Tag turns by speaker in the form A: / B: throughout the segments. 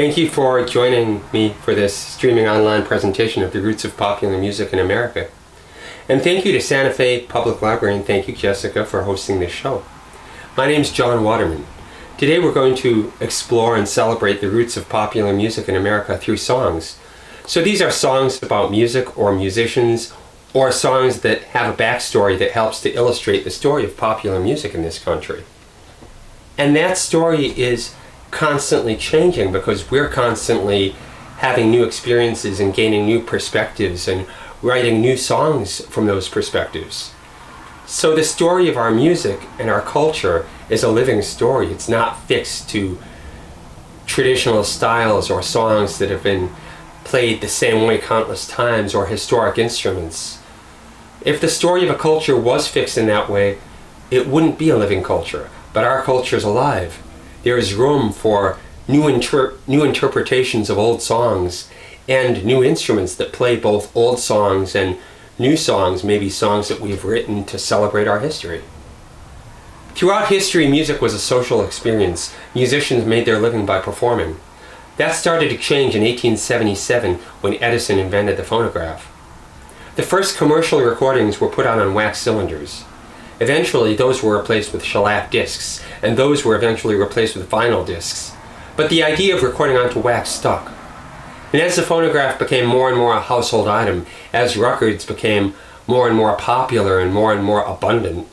A: Thank you for joining me for this streaming online presentation of the roots of popular music in America. And thank you to Santa Fe Public Library, and thank you, Jessica, for hosting this show. My name is Jon Waterman. Today we're going to explore and celebrate the roots of popular music in America through songs. So these are songs about music or musicians, or songs that have a backstory that helps to illustrate the story of popular music in this country. And that story is constantly changing because we're constantly having new experiences and gaining new perspectives and writing new songs from those perspectives. So the story of our music and our culture is a living story. It's not fixed to traditional styles or songs that have been played the same way countless times or historic instruments. If the story of a culture was fixed in that way, it wouldn't be a living culture. But our culture is alive. There is room for new interpretations of old songs and new instruments that play both old songs and new songs, maybe songs that we've written to celebrate our history. Throughout history, music was a social experience. Musicians made their living by performing. That started to change in 1877 when Edison invented the phonograph. The first commercial recordings were put out on wax cylinders. Eventually, those were replaced with shellac discs, and those were eventually replaced with vinyl discs. But the idea of recording onto wax stuck. And as the phonograph became more and more a household item, as records became more and more popular and more abundant,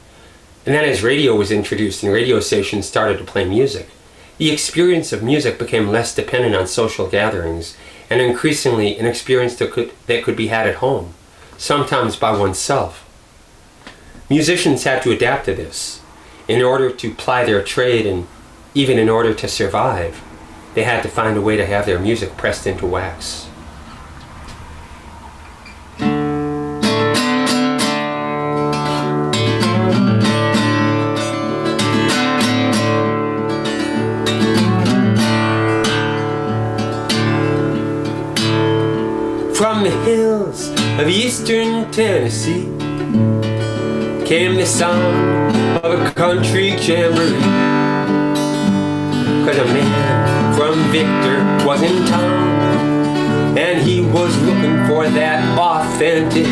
A: and then as radio was introduced and radio stations started to play music, the experience of music became less dependent on social gatherings and increasingly an experience that could be had at home, sometimes by oneself. Musicians had to adapt to this. In order to ply their trade and even in order to survive, they had to find a way to have their music pressed into wax. From the hills of eastern Tennessee came the sound of a country jamboree. 'Cause a man from Victor was in town, and he was looking for that authentic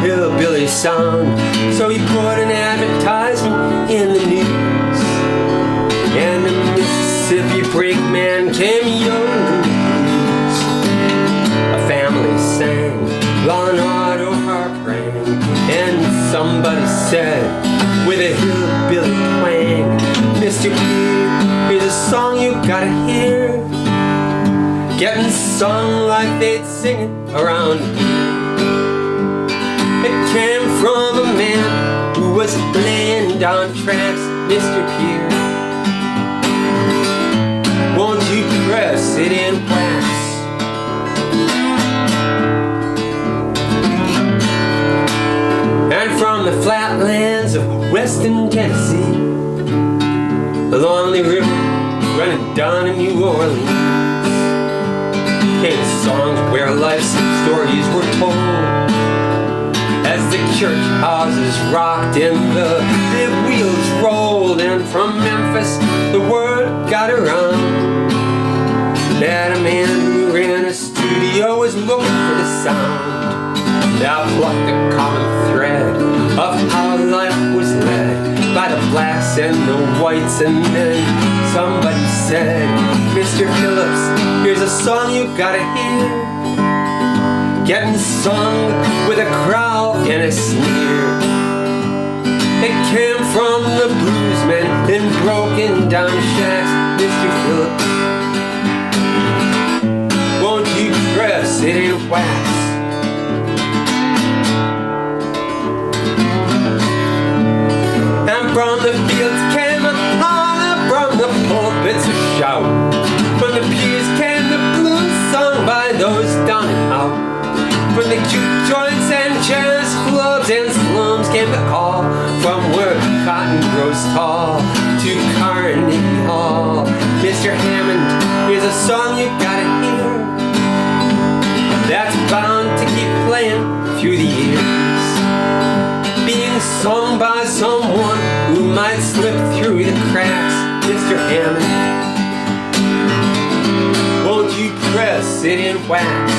A: hillbilly sound. So he put an advertisement in the news, and the Mississippi brakeman came yelling. A family sang Law and Order heartbreak, and somebody said with a hillbilly twang, "Mr. P, here's a song you gotta hear, getting sung like they'd sing it around here. It came from a man who was laying down tracks, Mr. Pierre. Won't you press it in wax?" And from the flatlands of western Tennessee, along the river running down to New Orleans, came songs where life's stories were told, as the church houses rocked and the big wheels rolled. And from Memphis the word got around that a man who ran a studio was looking for the sound that plucked the common thread of how life was led by the blacks and the whites. And then somebody said, "Mr. Phillips, here's a song you gotta hear, getting sung with a growl and a sneer. It came from the bluesmen in broken down shacks, Mr. Phillips. Won't you press it in wax?" And from the fields came a holler, from the pulpits a shout, from the pews came the blues sung by those down and out. From the juke joints and jazz clubs and slums came the call, from where cotton grows tall to Carnegie Hall. "Mr. Hammond, here's a song you gotta hear, that's bound to keep playing through the years, being sung by someone who might slip through the cracks, Mr. Hammond. Won't you you press it in wax?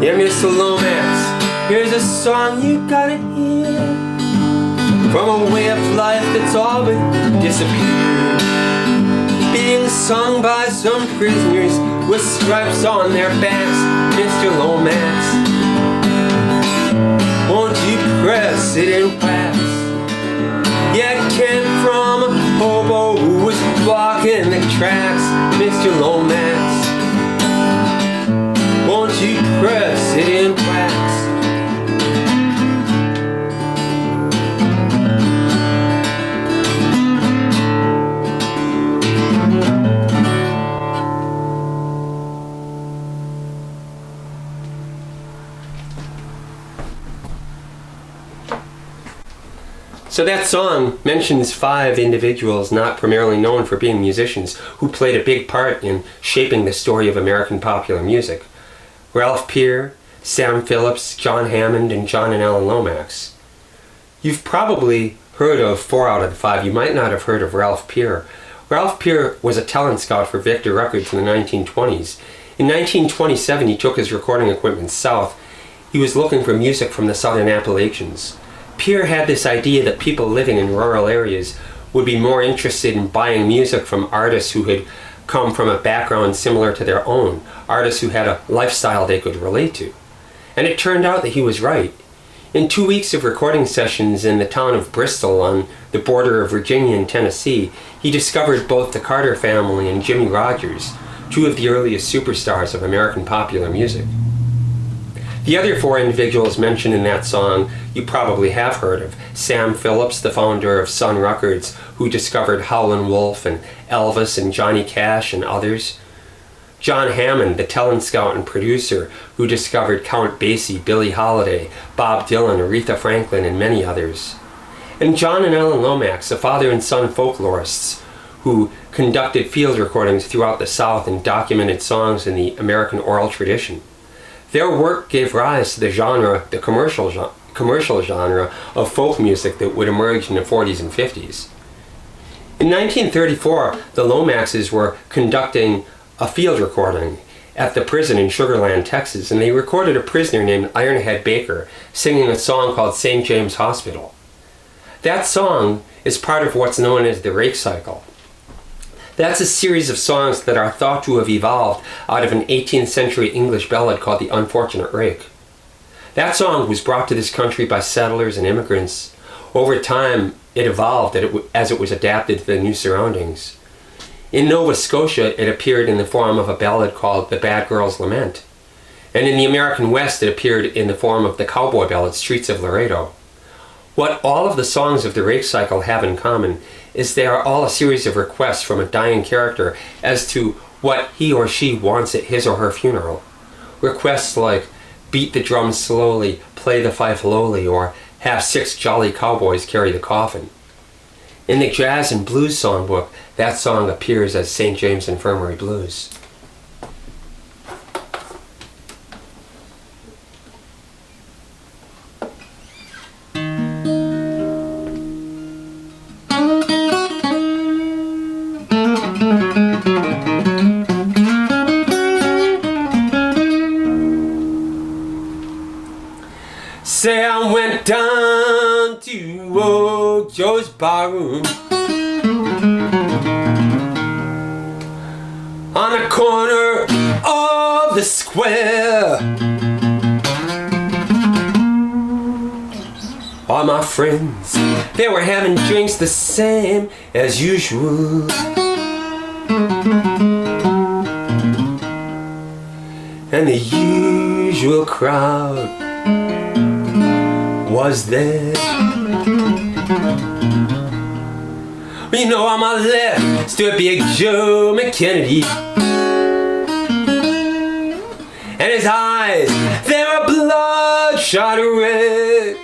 A: Yeah, Mr. Lomax, here's a song you gotta hear, from a way of life that's all but disappeared, being sung by some prisoners with stripes on their backs. Mr. Lomax, won't you press it in wax? Yeah, it came from a hobo who was blocking the tracks. Mr. Lomax, won't you press it in wax? So that song mentions 5 individuals not primarily known for being musicians who played a big part in shaping the story of American popular music. Ralph Peer, Sam Phillips, John Hammond, and John and Ellen Lomax. You've probably heard of 4 out of the 5. You might not have heard of Ralph Peer. Ralph Peer was a talent scout for Victor Records in the 1920s. In 1927, he took his recording equipment south. He was looking for music from the Southern Appalachians. Peer had this idea that people living in rural areas would be more interested in buying music from artists who had come from a background similar to their own, artists who had a lifestyle they could relate to. And it turned out that he was right. In 2 weeks of recording sessions in the town of Bristol on the border of Virginia and Tennessee, he discovered both the Carter family and Jimmy Rogers, 2 of the earliest superstars of American popular music. The other 4 individuals mentioned in that song you probably have heard of. Sam Phillips, the founder of Sun Records, who discovered Howlin' Wolf and Elvis and Johnny Cash and others. John Hammond, the talent scout and producer, who discovered Count Basie, Billie Holiday, Bob Dylan, Aretha Franklin, and many others. And John and Ellen Lomax, the father and son folklorists, who conducted field recordings throughout the South and documented songs in the American oral tradition. Their work gave rise to the genre, the commercial genre of folk music that would emerge in the 40s and 50s. In 1934, the Lomaxes were conducting a field recording at the prison in Sugar Land, Texas, and they recorded a prisoner named Ironhead Baker singing a song called St. James Hospital. That song is part of what's known as the rake cycle. That's a series of songs that are thought to have evolved out of an 18th century English ballad called The Unfortunate Rake. That song was brought to this country by settlers and immigrants. Over time, it evolved as it was adapted to the new surroundings. In Nova Scotia, it appeared in the form of a ballad called The Bad Girl's Lament. And in the American West, it appeared in the form of the cowboy ballad Streets of Laredo. What all of the songs of the rake cycle have in common is they are all a series of requests from a dying character as to what he or she wants at his or her funeral. Requests like, beat the drums slowly, play the fife lowly, or have 6 jolly cowboys carry the coffin. In the Jazz and Blues Songbook, that song appears as St. James Infirmary Blues. Say I went down to old Joe's barroom on the corner of the square. All my friends, they were having drinks the same as usual. And the usual crowd was there. You know, on my left stood big Joe McKennedy, and his eyes, they were bloodshot red.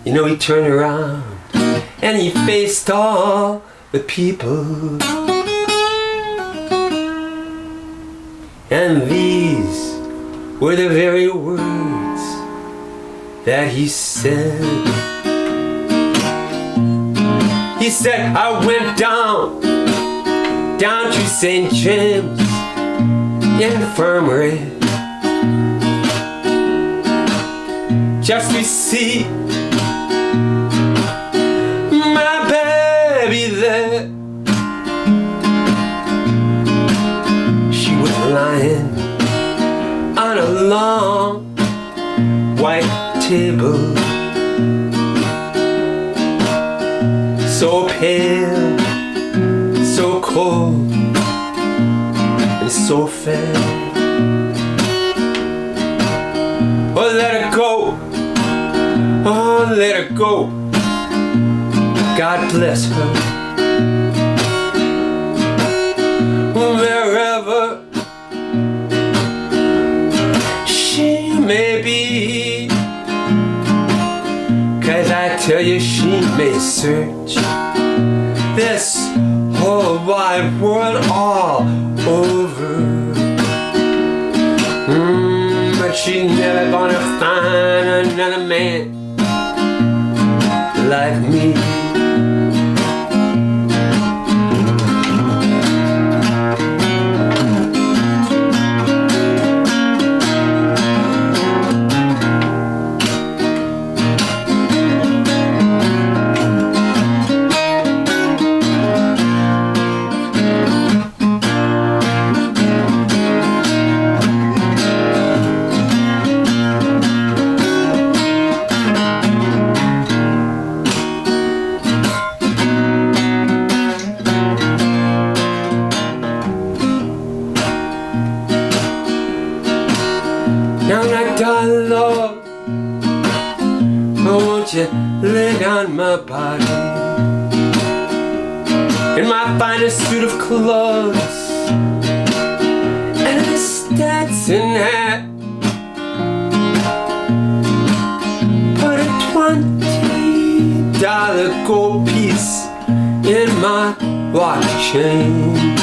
A: You know, he turned around and he faced all the people, and these were the very words that he said. He said, I went down to St. James Infirmary just to see my baby there. She was lying on a long white table, so pale, so cold, and so fair. Oh, let her go, oh, let her go, God bless her. Wherever she may be, 'cause I tell you she may search this whole wide world all over, but she's never gonna find another man like me. Now, darling Lord, oh, won't you lay down my body in my finest suit of clothes and a Stetson hat? Put a $20 gold piece in my watch chain,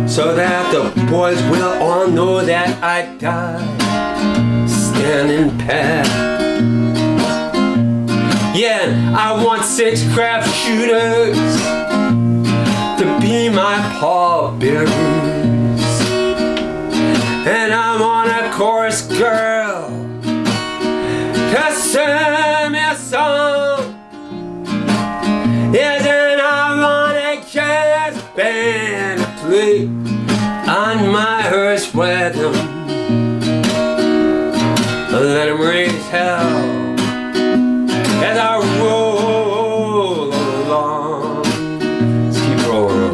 A: so that the boys will all know that I died standing pat. Yeah, I want 6 craft shooters to be my pallbearers, and I want a chorus girl to sing me a song. Yes, and I want a jazz band to play on my hearse with them. Let them raise hell as I roll along. Let's keep rolling on.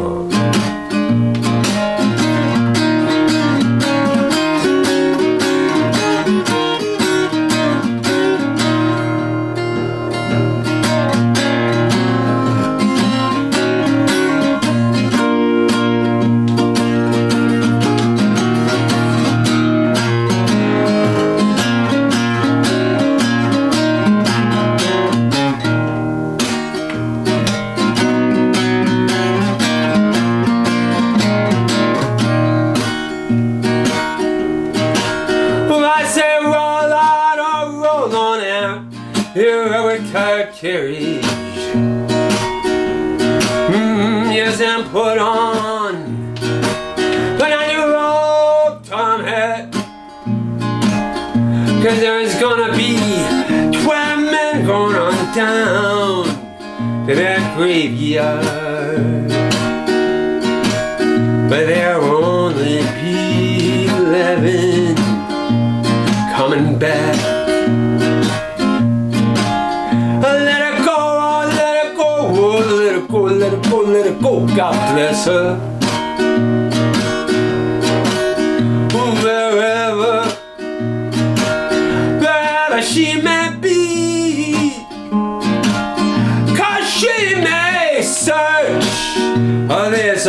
A: Heroic tired carriage, yes, and put on your old Tom hat, 'cause there's gonna be 12 men going on down to that graveyard, but there will only be 11 coming back. Let her go, God bless her. Wherever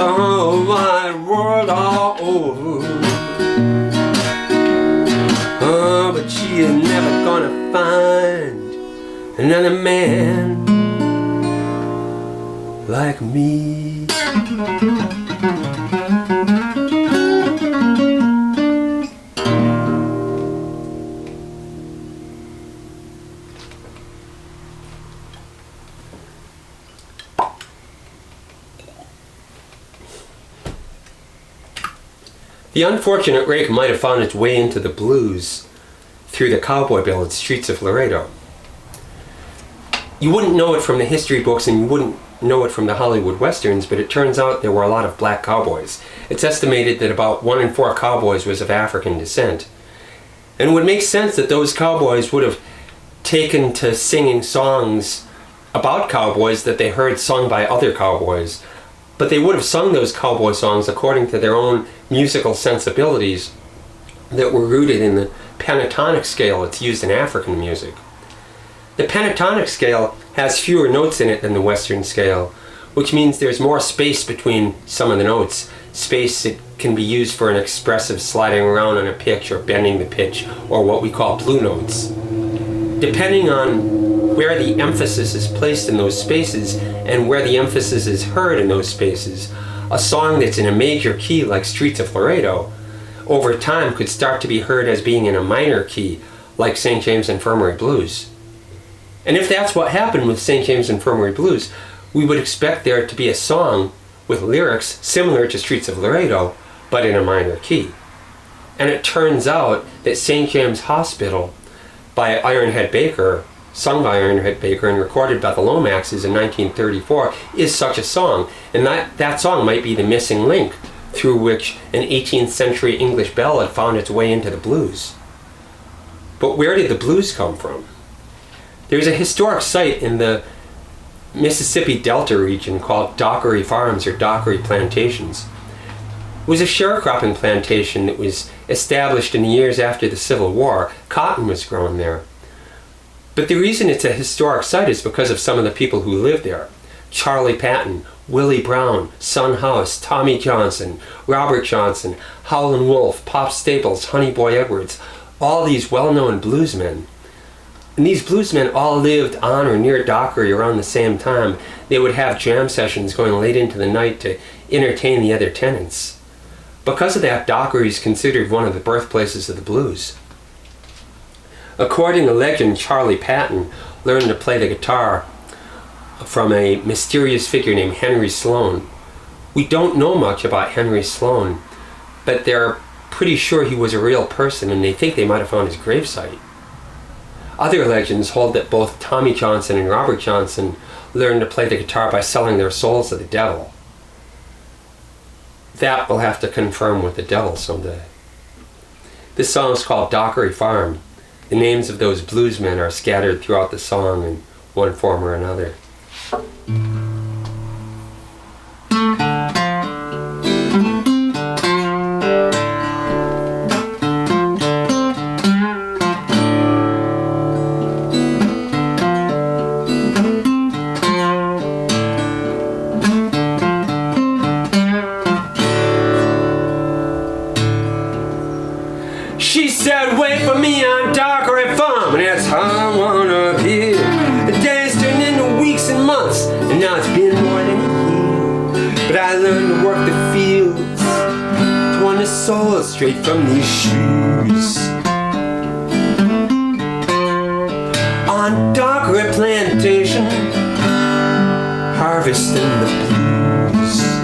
A: whole wide world all over. Oh, but she is never gonna find another man like me. The unfortunate rake might have found its way into the blues through the cowboy ballad Streets of Laredo. You wouldn't know it from the history books and you wouldn't know it from the Hollywood westerns, but it turns out there were a lot of black cowboys. It's estimated that about 1 in 4 cowboys was of African descent. And it would make sense that those cowboys would have taken to singing songs about cowboys that they heard sung by other cowboys. But they would have sung those cowboy songs according to their own musical sensibilities that were rooted in the pentatonic scale that's used in African music. The pentatonic scale has fewer notes in it than the Western scale, which means there's more space between some of the notes, space that can be used for an expressive sliding around on a pitch or bending the pitch, or what we call blue notes. Depending on where the emphasis is placed in those spaces and where the emphasis is heard in those spaces, a song that's in a major key like Streets of Laredo over time could start to be heard as being in a minor key like St. James Infirmary Blues. And if that's what happened with St. James Infirmary Blues, we would expect there to be a song with lyrics similar to Streets of Laredo, but in a minor key. And it turns out that St. James Hospital by Ironhead Baker, sung by Ironhead Baker and recorded by the Lomaxes in 1934, is such a song. And that song might be the missing link through which an 18th century English ballad found its way into the blues. But where did the blues come from? There's a historic site in the Mississippi Delta region called Dockery Farms or Dockery Plantations. It was a sharecropping plantation that was established in the years after the Civil War. Cotton was grown there. But the reason it's a historic site is because of some of the people who lived there. Charlie Patton, Willie Brown, Son House, Tommy Johnson, Robert Johnson, Howlin' Wolf, Pop Staples, Honey Boy Edwards, all these well-known bluesmen. And these bluesmen all lived on or near Dockery around the same time. They would have jam sessions going late into the night to entertain the other tenants. Because of that, Dockery is considered one of the birthplaces of the blues. According to legend, Charlie Patton learned to play the guitar from a mysterious figure named Henry Sloan. We don't know much about Henry Sloan, but they're pretty sure he was a real person, and they think they might have found his gravesite. Other legends hold that both Tommy Johnson and Robert Johnson learned to play the guitar by selling their souls to the devil. That we'll have to confirm with the devil someday. This song is called Dockery Farm. The names of those bluesmen are scattered throughout the song in one form or another. She said, wait for me on Dockery Farm, and that's how I wanna be. The days turned into weeks and months, and now it's been more than a year. But I learned to work the fields, to want the soul straight from these shoes. On Dockery Plantation, harvesting the blues.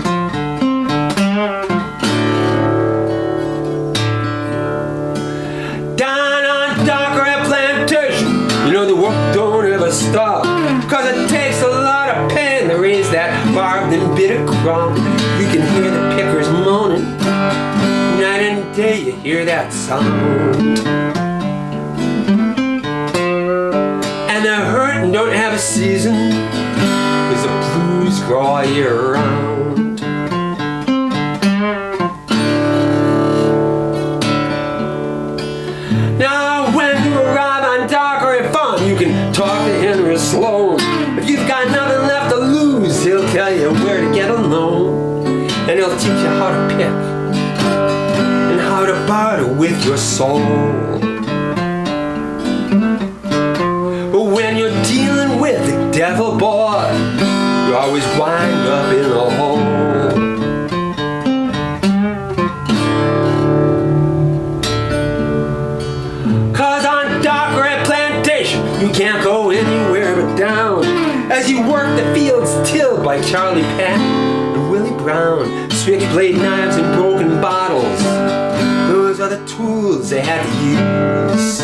A: The work don't ever stop, cause it takes a lot of pen to raise that barbed and bitter crop. You can hear the pickers moaning, night and day you hear that sound. And the hurtin' don't have a season, cause the blues grow all year round. Now when you arrive on Dockery Farm, you can talk to Henry Sloan. If you've got nothing left to lose, he'll tell you where to get a loan. And it'll teach you how to pick and how to barter with your soul. But when you're dealing with the devil, boy, you always wind up in a hole. Cause on Dark Red Plantation, you can't go anywhere but down as you work the fields tilled by Charlie Pat and Willie Brown. Switchblade knives and broken bottles, those are the tools they had to use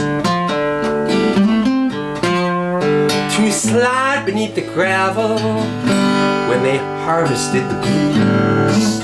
A: to slide beneath the gravel when they harvested the blues.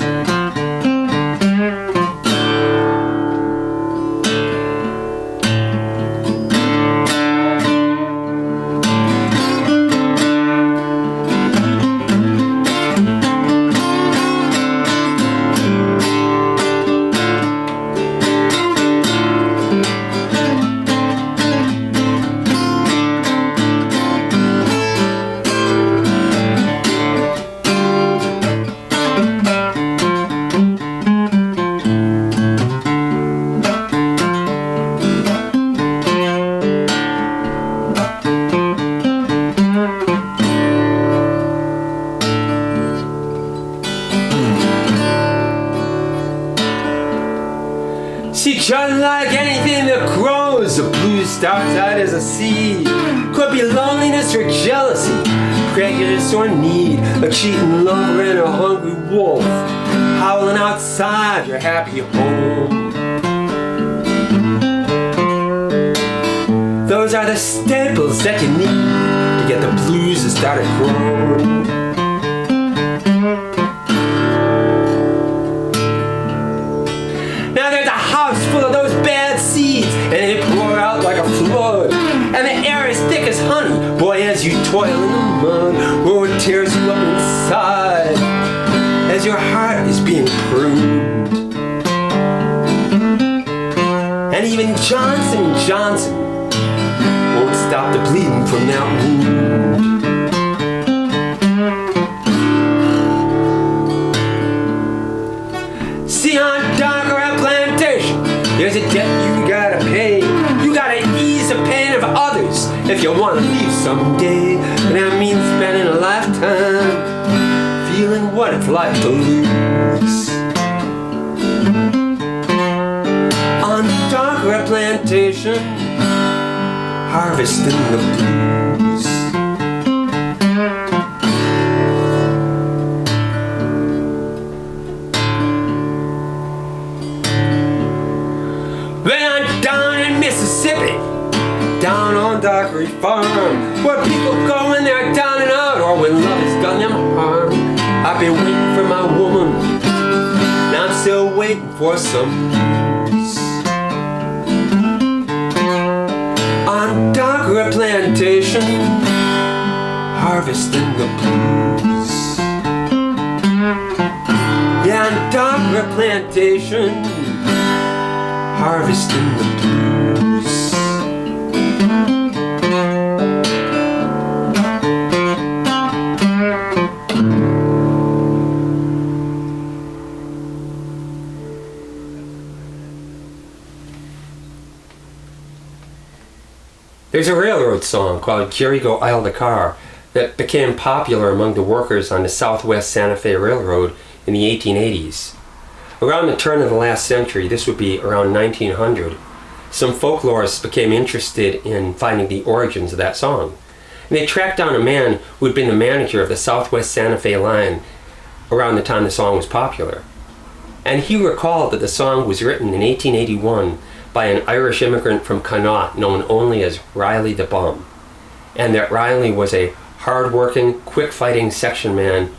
A: See, just like anything that grows, the blues starts out as a seed. Could be loneliness or jealousy, prejudice or need, a cheating lover and a hungry wolf howling outside your happy home. Those are the staples that you need to get the blues to start growing. Now there's a house full of those bad seeds, and they pour out like a flood, and the air is thick as honey, boy, as you toil in the mud. Oh, it tears you up inside as your heart is being pruned. And even Johnson & Johnson won't stop the bleeding from that wound. See, on Dark Red Plantation, there's a debt you gotta pay. You gotta ease the pain of others if you wanna leave someday. And that means spending a lifetime feeling what it's like to lose. On Dark Red Plantation, harvesting the blues. When I'm down in Mississippi, down on Dockery Farm, where people go when they're down and out, or when love has done them harm. I've been waiting for my woman, now I'm still waiting for some news. On Dockery Plantation, harvesting the blues. Yeah, on Dockery Plantation, harvesting the blues. There's a railroad song called Jerry Go Ile the Car that became popular among the workers on the Southwest Santa Fe Railroad in the 1880s. Around the turn of the last century, this would be around 1900, some folklorists became interested in finding the origins of that song. And they tracked down a man who had been the manager of the Southwest Santa Fe line around the time the song was popular. And he recalled that the song was written in 1881 by an Irish immigrant from Connaught known only as Riley the Bum, and that Riley was a hard-working, quick-fighting section man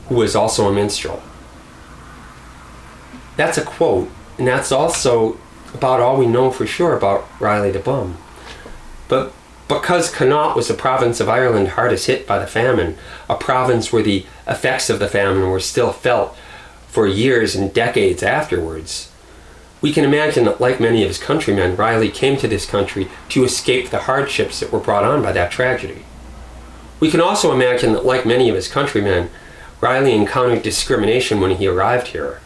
A: who was also a minstrel. That's a quote, and that's also about all we know for sure about Riley the Bum. But because Connaught was the province of Ireland hardest hit by the famine, a province where the effects of the famine were still felt for years and decades afterwards, we can imagine that, like many of his countrymen, Riley came to this country to escape the hardships that were brought on by that tragedy. We can also imagine that, like many of his countrymen, Riley encountered discrimination when he arrived here.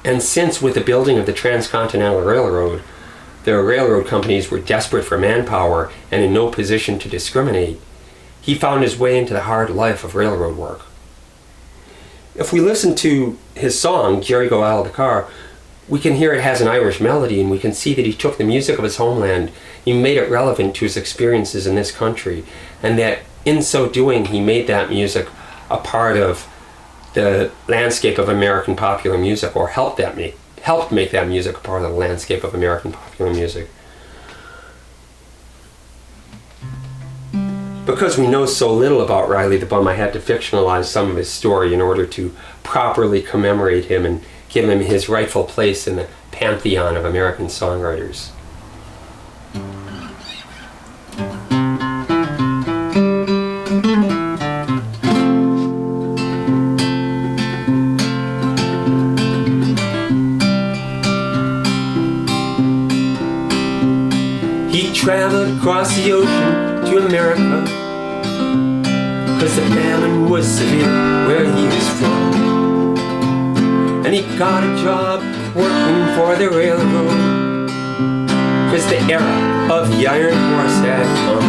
A: And since with the building of the Transcontinental Railroad, the railroad companies were desperate for manpower and in no position to discriminate, he found his way into the hard life of railroad work. If we listen to his song, Jerry Go Isle the Car, we can hear it has an Irish melody, and we can see that he took the music of his homeland, he made it relevant to his experiences in this country, and that in so doing he made that music a part of the landscape of American popular music, or helped make that music a part of the landscape of American popular music. Because we know so little about Riley the Bum, I had to fictionalize some of his story in order to properly commemorate him and give him his rightful place in the pantheon of American songwriters. He traveled across the ocean to America, 'cause the famine was severe where he was from. And he got a job working for the railroad, 'cause the era of the iron horse had come.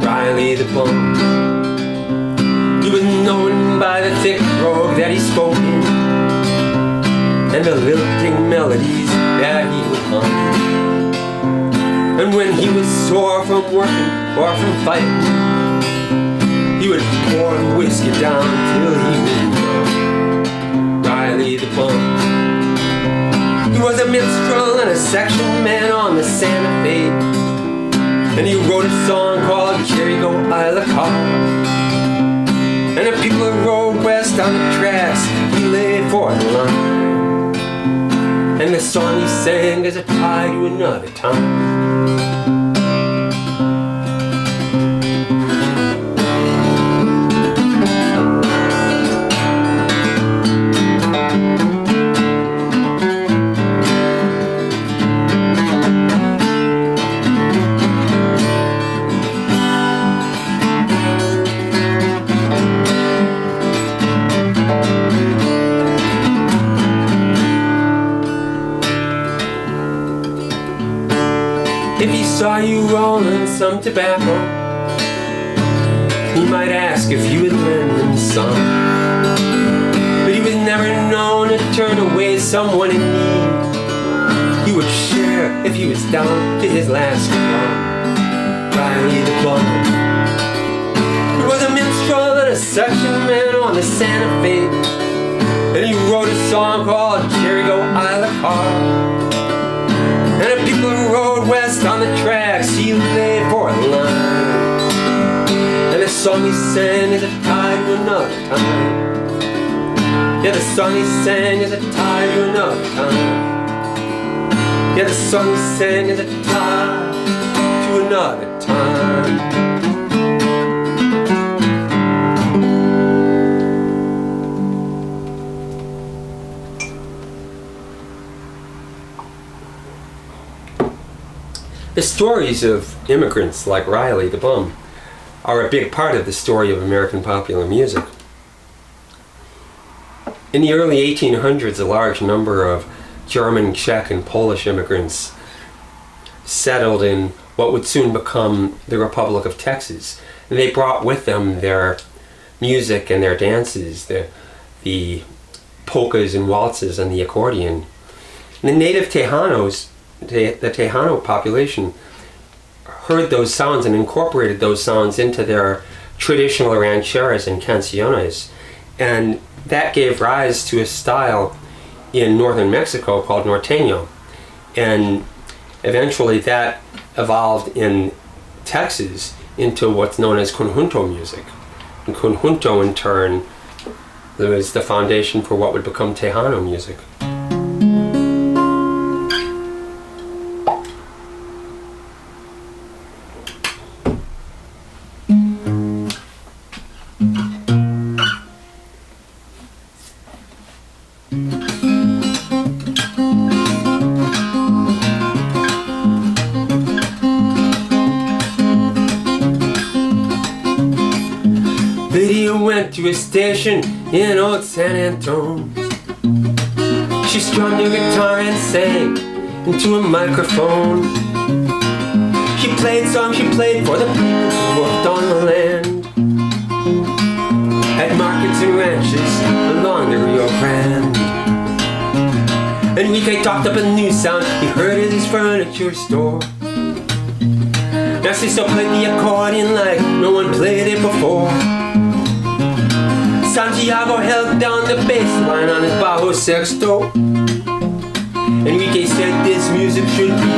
A: Riley the Bum, he was known by the thick brogue that he spoke in, and the lilting melodies that he would hum. And when he was sore from working or from fighting, he would pour the whiskey down till he was numb. Riley the Bum, he was a minstrel and a section man on the Santa Fe, and he wrote a song called Jerry Go Isle the Car. And the people rode west on the tracks, he laid for the line. And the song he sang is a tie to another time. If he saw you rolling some tobacco, he might ask if you would lend him some. But he was never known to turn away someone in need. He would share if he was down to his last crumb. Riley the Bum, he was a minstrel and a section man on the Santa Fe, and he wrote a song called Jerry Go Isle the Car. And the people who rode west on the tracks, he laid for a line. And the song he sang is a tie to another time. Yeah, the song he sang is a tie to another time. Yeah, the song he sang is a tie to another time. The stories of immigrants like Riley the Bum are a big part of the story of American popular music. In the early 1800s, a large number of German, Czech, and Polish immigrants settled in what would soon become the Republic of Texas. And they brought with them their music and their dances, the polkas and waltzes and the accordion. And the native Tejanos, the Tejano population, heard those sounds and incorporated those sounds into their traditional rancheras and canciones, and that gave rise to a style in northern Mexico called norteño, and eventually that evolved in Texas into what's known as conjunto music, and conjunto in turn was the foundation for what would become Tejano music. Lydia went to a station in old San Antone. She strummed her guitar and sang into a microphone. She played songs she played for the people who worked on the land, at markets and ranches along the Rio Grande. Enrique talked up a new sound he heard at his furniture store. Narciso played the accordion like no one played it before. Santiago held down the bass line on his bajo sexto. Enrique said this music should be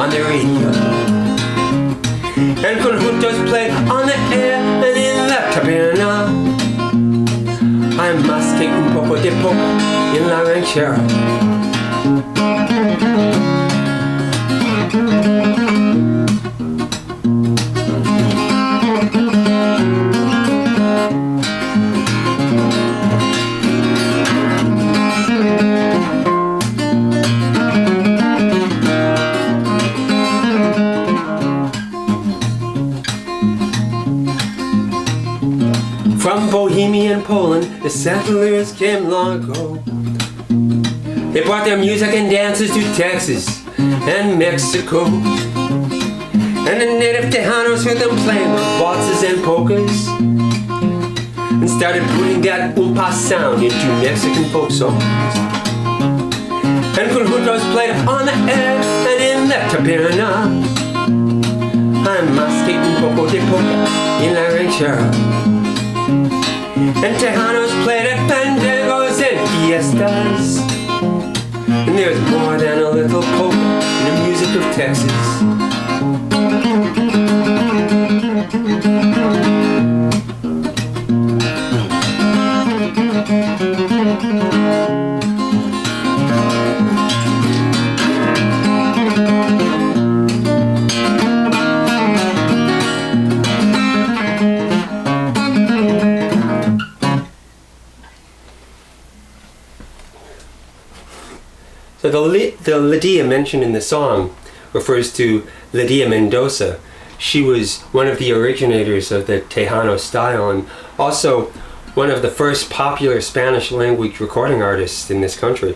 A: on the radio. And conjuntos played on the air and in la taberna. I'm más que un poco de poco en la ranchera. From Bohemian Poland, the settlers came long ago. They brought their music and dances to Texas and Mexico. And the native Tejanos heard them playing with waltzes and polkas, and started putting that oompa sound into Mexican folk songs. And conjuntos played on the air and in la taberna. I'm más que un poco de polka en la ranchera. And Tejanos played at pandegos and fiestas. And there's more than a little polka in the music of Texas. So the Lydia mentioned in the song refers to Lydia Mendoza. She was one of the originators of the Tejano style and also one of the first popular Spanish language recording artists in this country.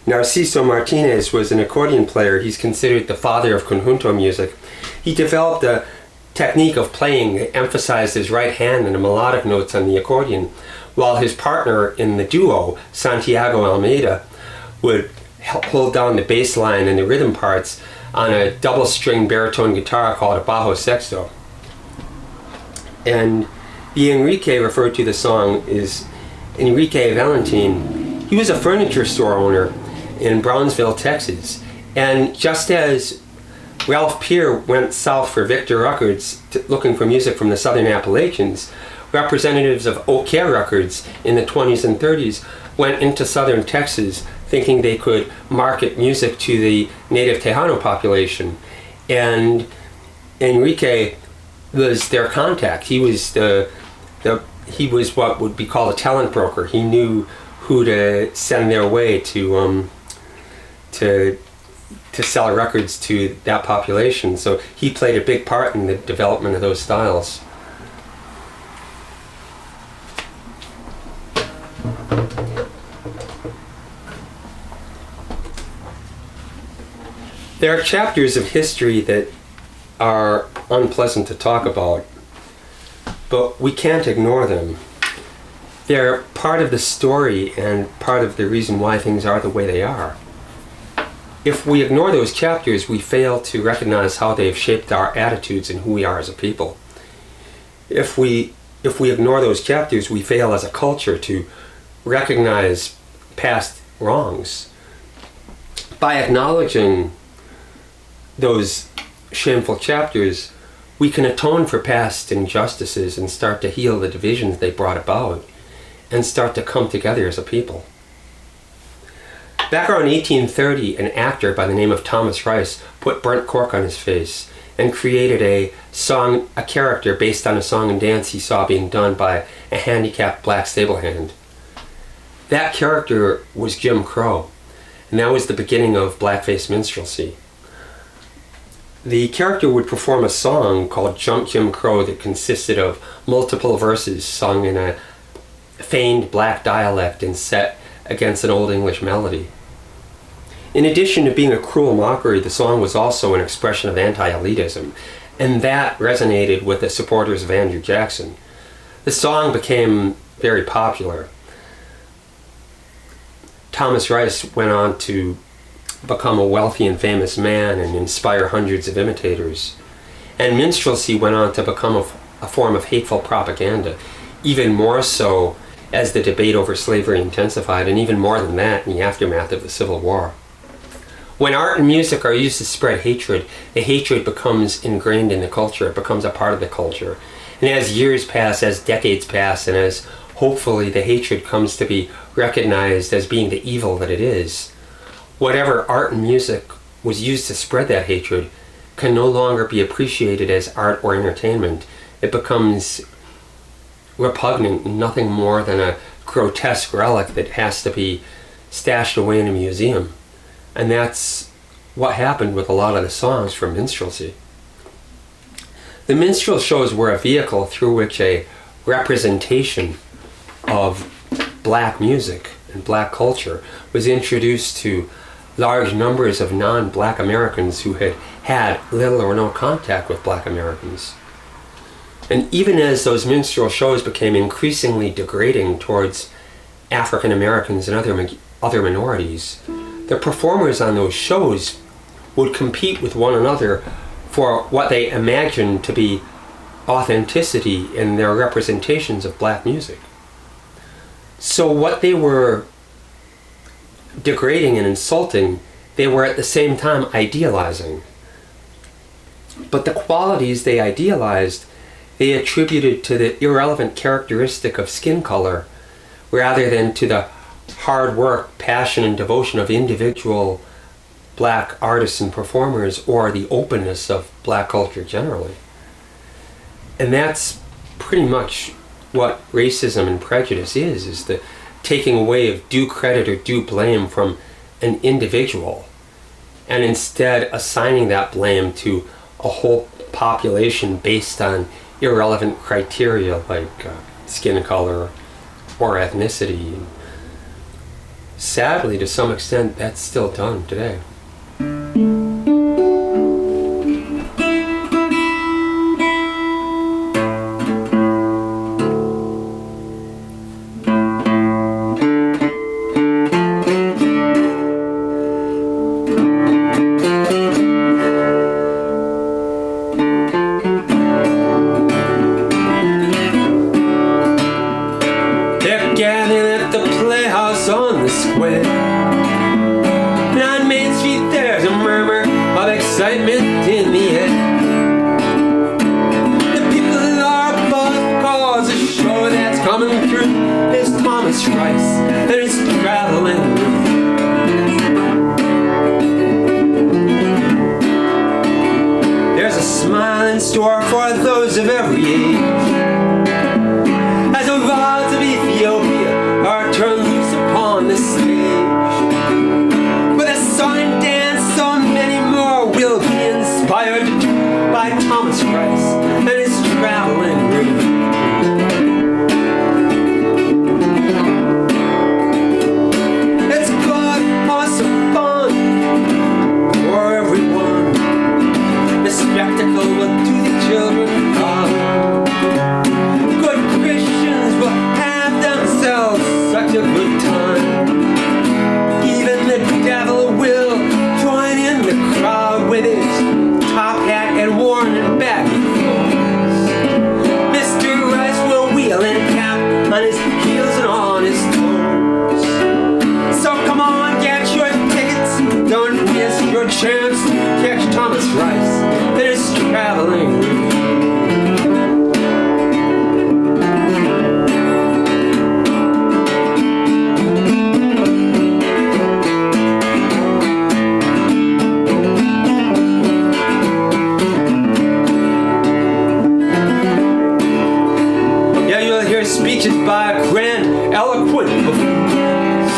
A: Narciso Martinez was an accordion player. He's considered the father of conjunto music. He developed a technique of playing that emphasized his right hand and the melodic notes on the accordion, while his partner in the duo, Santiago Almeida, would hold down the bass line and the rhythm parts on a double-string baritone guitar called a bajo sexto. And the Enrique referred to the song is Enrique Valentin. He was a furniture store owner in Brownsville, Texas, and just as Ralph Peer went south for Victor Records looking for music from the Southern Appalachians, representatives of Eau Claire Records in the 20s and 30s went into southern Texas thinking they could market music to the native Tejano population. And Enrique was their contact. He was he was what would be called a talent broker. He knew who to send their way to sell records to that population. So he played a big part in the development of those styles. There are chapters of history that are unpleasant to talk about, but we can't ignore them. They're part of the story and part of the reason why things are the way they are. If we ignore those chapters, we fail to recognize how they've shaped our attitudes and who we are as a people. If we ignore those chapters, we fail as a culture to recognize past wrongs. By acknowledging those shameful chapters, we can atone for past injustices and start to heal the divisions they brought about and start to come together as a people. Back around 1830, an actor by the name of Thomas Rice put burnt cork on his face and created a character based on a song and dance he saw being done by a handicapped black stable hand. That character was Jim Crow, and that was the beginning of blackface minstrelsy. the character would perform a song called Jump Jim Crow that consisted of multiple verses sung in a feigned black dialect and set against an Old English melody. In addition to being a cruel mockery, the song was also an expression of anti-elitism, and that resonated with the supporters of Andrew Jackson. The song became very popular. Thomas Rice went on to become a wealthy and famous man and inspire hundreds of imitators. And minstrelsy went on to become a form of hateful propaganda, even more so as the debate over slavery intensified, and even more than that in the aftermath of the Civil War. When art and music are used to spread hatred, the hatred becomes ingrained in the culture. It becomes a part of the culture. And as years pass, as decades pass, and as hopefully the hatred comes to be recognized as being the evil that it is, whatever art and music was used to spread that hatred can no longer be appreciated as art or entertainment. It becomes repugnant, nothing more than a grotesque relic that has to be stashed away in a museum. And that's what happened with a lot of the songs from minstrelsy. The minstrel shows were a vehicle through which a representation of black music and black culture was introduced to large numbers of non-black Americans who had had little or no contact with black Americans. And even as those minstrel shows became increasingly degrading towards African Americans and other minorities, the performers on those shows would compete with one another for what they imagined to be authenticity in their representations of black music. So what they were degrading and insulting, they were at the same time idealizing. But the qualities they idealized, they attributed to the irrelevant characteristic of skin color rather than to the hard work, passion, and devotion of individual black artists and performers, or the openness of black culture generally. And that's pretty much what racism and prejudice is the taking away of due credit or due blame from an individual, and instead assigning that blame to a whole population based on irrelevant criteria like skin color or ethnicity. Sadly, to some extent, that's still done today. They're gathered at the playhouse on the square, and on Main Street there's a murmur of excitement in the air. The people are above cause a show that's coming through. There's Thomas Rice and his traveling review. There's a smile in store for those of every age, as the gods of Ethiopia are turned loose upon the stage. With a song and dance, so many more will be inspired by Thomas Rice and his traveling review. It's good, awesome fun for everyone. The spectacle will do the children harm. Good Christians will have themselves such a good time. Even the devil will join in the crowd with his top hat and worn and baggy clothes. Mr. Rice will wheel and tap on his heels and on his toes. So come on, get your tickets, don't miss your chance to catch Thomas Rice and his traveling review. Speeches by grand, eloquent buffoons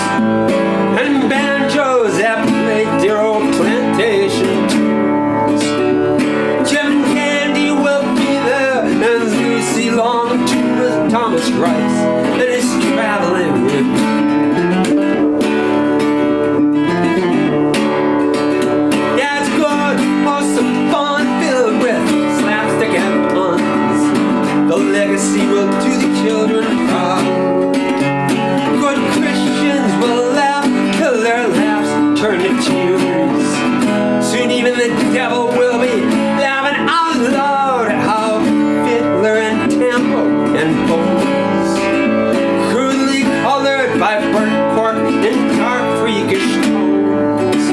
A: and banjos that played their old plantation tunes. devil will be laughing out loud how fiddler and tempo and bows, crudely colored by burnt cork and dark freakish tones,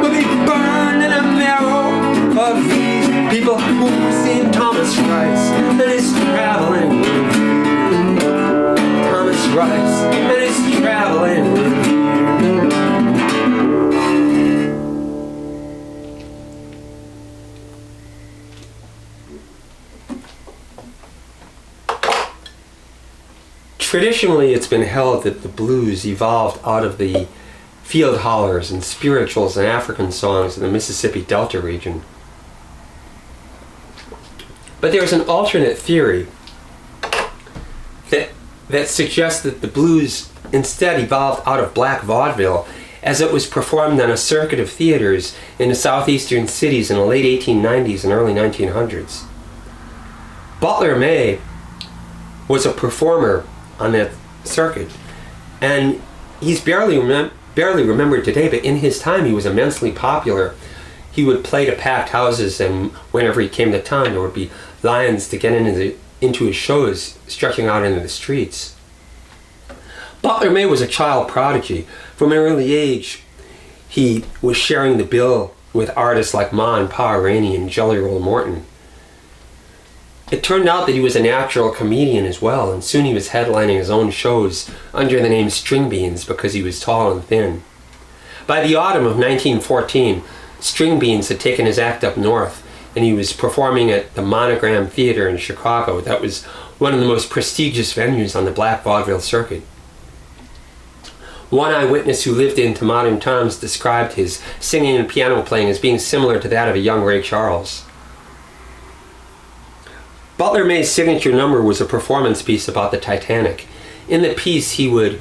A: will be burned in the marrow of these people who've seen Thomas Rice and his traveling review. Thomas Rice and his traveling review. Traditionally, it's been held that the blues evolved out of the field hollers and spirituals and African songs in the Mississippi Delta region. But there's an alternate theory that suggests that the blues instead evolved out of black vaudeville as it was performed on a circuit of theaters in the southeastern cities in the late 1890s and early 1900s. Butler May was a performer on that circuit, and he's barely remembered today, but in his time he was immensely popular. He would play to packed houses, and whenever he came to town there would be lines to get into his shows stretching out into the streets. Butler May was a child prodigy. From an early age he was sharing the bill with artists like Ma and Pa Rainey and Jelly Roll Morton. It turned out that he was a natural comedian as well, and soon he was headlining his own shows under the name String Beans because he was tall and thin. By the autumn of 1914, String Beans had taken his act up north, and he was performing at the Monogram Theater in Chicago. That was one of the most prestigious venues on the black vaudeville circuit. One eyewitness who lived into modern times described his singing and piano playing as being similar to that of a young Ray Charles. Butler May's signature number was a performance piece about the Titanic. In the piece, he would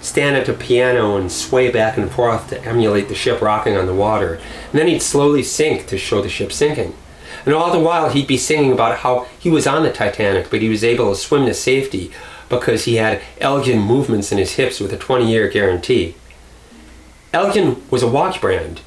A: stand at a piano and sway back and forth to emulate the ship rocking on the water. And then he'd slowly sink to show the ship sinking. And all the while, he'd be singing about how he was on the Titanic, but he was able to swim to safety because he had Elgin movements in his hips with a 20-year guarantee. Elgin was a watch brand,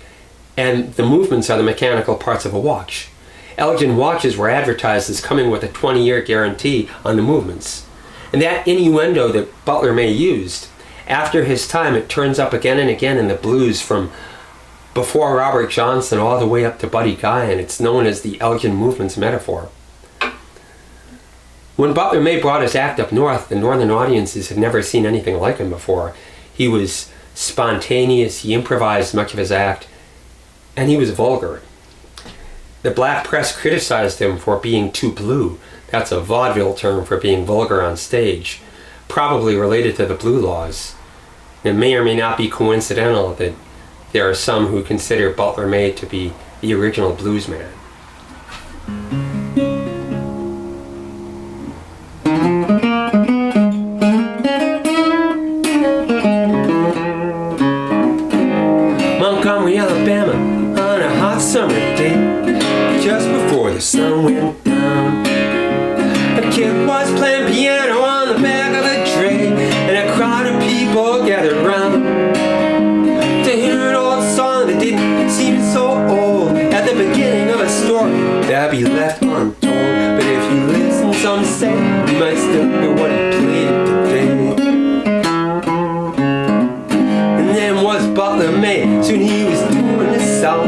A: and the movements are the mechanical parts of a watch. Elgin watches were advertised as coming with a 20-year guarantee on the movements. And that innuendo that Butler May used, after his time, it turns up again and again in the blues from before Robert Johnson all the way up to Buddy Guy, and it's known as the Elgin movements metaphor. When Butler May brought his act up north, the northern audiences had never seen anything like him before. He was spontaneous, he improvised much of his act, and he was vulgar. The black press criticized him for being too blue. That's a vaudeville term for being vulgar on stage, probably related to the blue laws. It may or may not be coincidental that there are some who consider Butler May to be the original blues man. Montgomery, Alabama, on a hot summer day, just before the sun went down, a kid was playing piano on the back of a dray, and a crowd of people gathered round to hear an old song that didn't seem so old, at the beginning of a story that'd be left untold. But if you listen, some say you might still hear what he played today. And then was Butler May. Soon he was doing the South,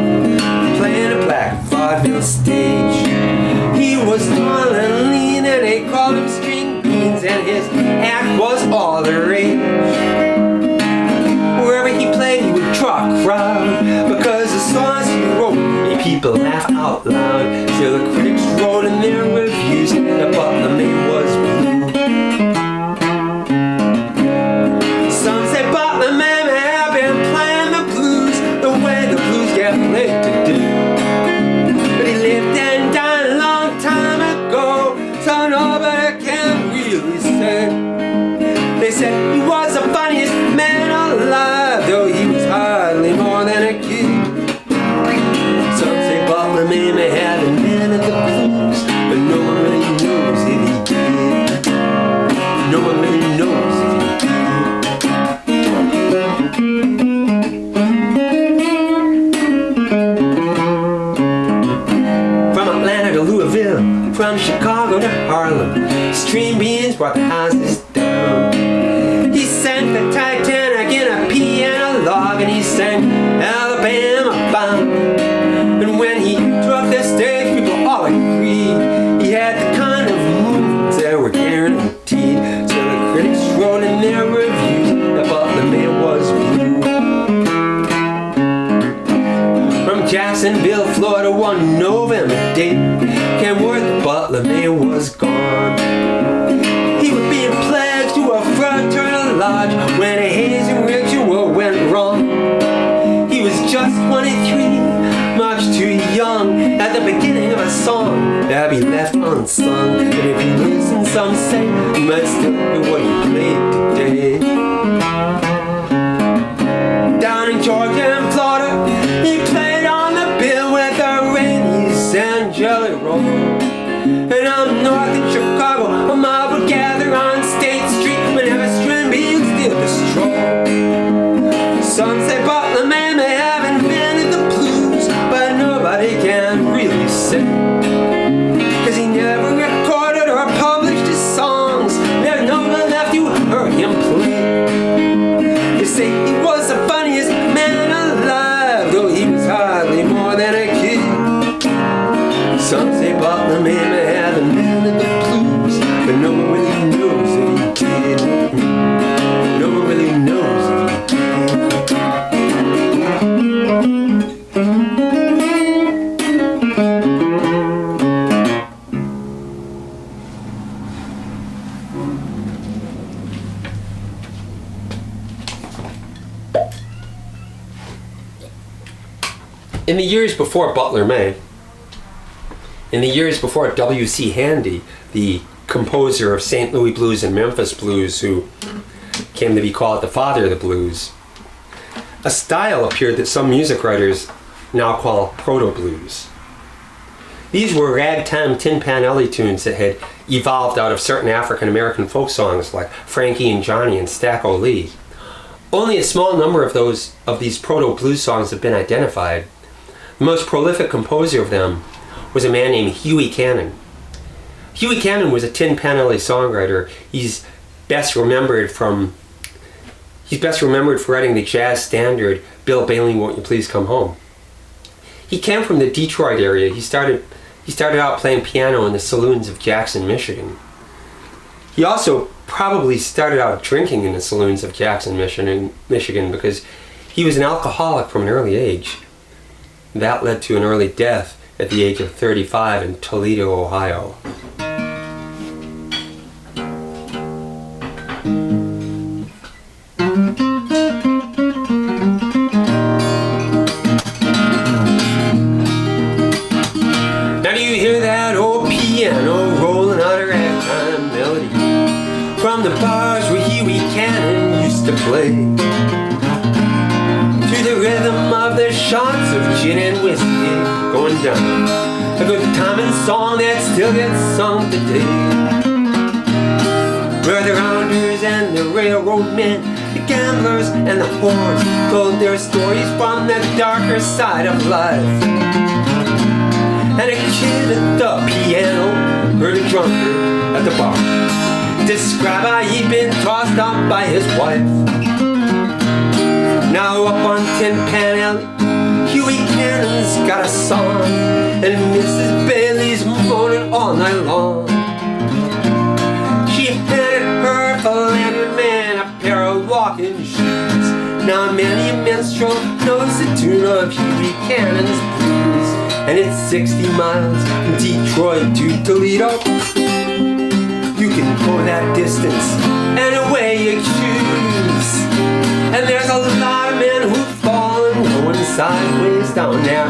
A: playing a black vaudeville stage. He was tall and lean, and they called him String Beans, and his act was all the rage. Wherever he played, he would draw a crowd, because the songs he wrote made people laugh out loud. Till the critics wrote in their reviews that Butler May was blue. Some say Butler May may have been playing the blues the way the blues get played today. But he lived and died a long time ago, so nobody can really say. They said he was the funniest man alive, though he was hardly more than a kid. Some say Butler May have from Chicago to Harlem. Stream beans brought the houses down. He sank the Titanic in a piano log, and he sang Alabama Bound. And when he took the stage, people all agreed he had the kind of moves that were guaranteed. So the critics wrote in their reviews that Butler Man was blue. From Jacksonville, Florida, one November date, came word that Butler Man was gone. He was being pledged to a fraternal lodge when a hazing ritual went wrong. He was just 23, much too young, at the beginning of a song that be left unsung. And if you listen, some say he might still be what he played today. Down in Georgia and Florida, he played on the bill with a rainy San Jelly roll. And up north in Chicago, a mob would gather on State Street whenever string beans did the stroll. Some say Butler Man may have invented the blues, but nobody can really say, 'cause he never recorded or published his songs. There's no one left who heard him play. They say he was the funniest man alive, though he was hardly more than a kid. Some say Butler Man may have invented the blues, but no one really knows if he did. No one really knows if he did. In the years before Butler Man, in the years before W.C. Handy, the composer of St. Louis blues and Memphis blues, who came to be called the father of the blues, a style appeared that some music writers now call proto-blues. These were ragtime Tin Pan Alley tunes that had evolved out of certain African American folk songs like Frankie and Johnny and Stack O'Lee. Only a small number of these proto-blues songs have been identified. The most prolific composer of them was a man named Huey Cannon. Huey Cannon was a Tin Pan Alley songwriter. He's best remembered for writing the jazz standard Bill Bailey, Won't You Please Come Home. He came from the Detroit area. He started out playing piano in the saloons of Jackson, Michigan. He also probably started out drinking in the saloons of Jackson, Michigan, because he was an alcoholic from an early age. That led to an early death at the age of 35 in Toledo, Ohio. Now do you hear that old piano rolling out a ragtime melody from the bars where Huey Cannon used to play? To the rhythm of the shots of gin and whiskey going down, a good timing song that still gets sung today. Where the rounders and the railroad men, the gamblers and the whores told their stories from the darker side of life. And a kid at the piano heard a drunkard at the bar describe how he'd been tossed up by his wife. Now up on Tin Pan Alley, Huey Cannon's got a song, and Mrs. Bailey's moaning all night long. She handed her philandered man a pair of walking shoes. Now many a minstrel knows the tune of Huey Cannon's blues, and it's 60 miles from Detroit to Toledo. You can go that distance any way you choose, and there's a lot of men who've fallen going sideways down there.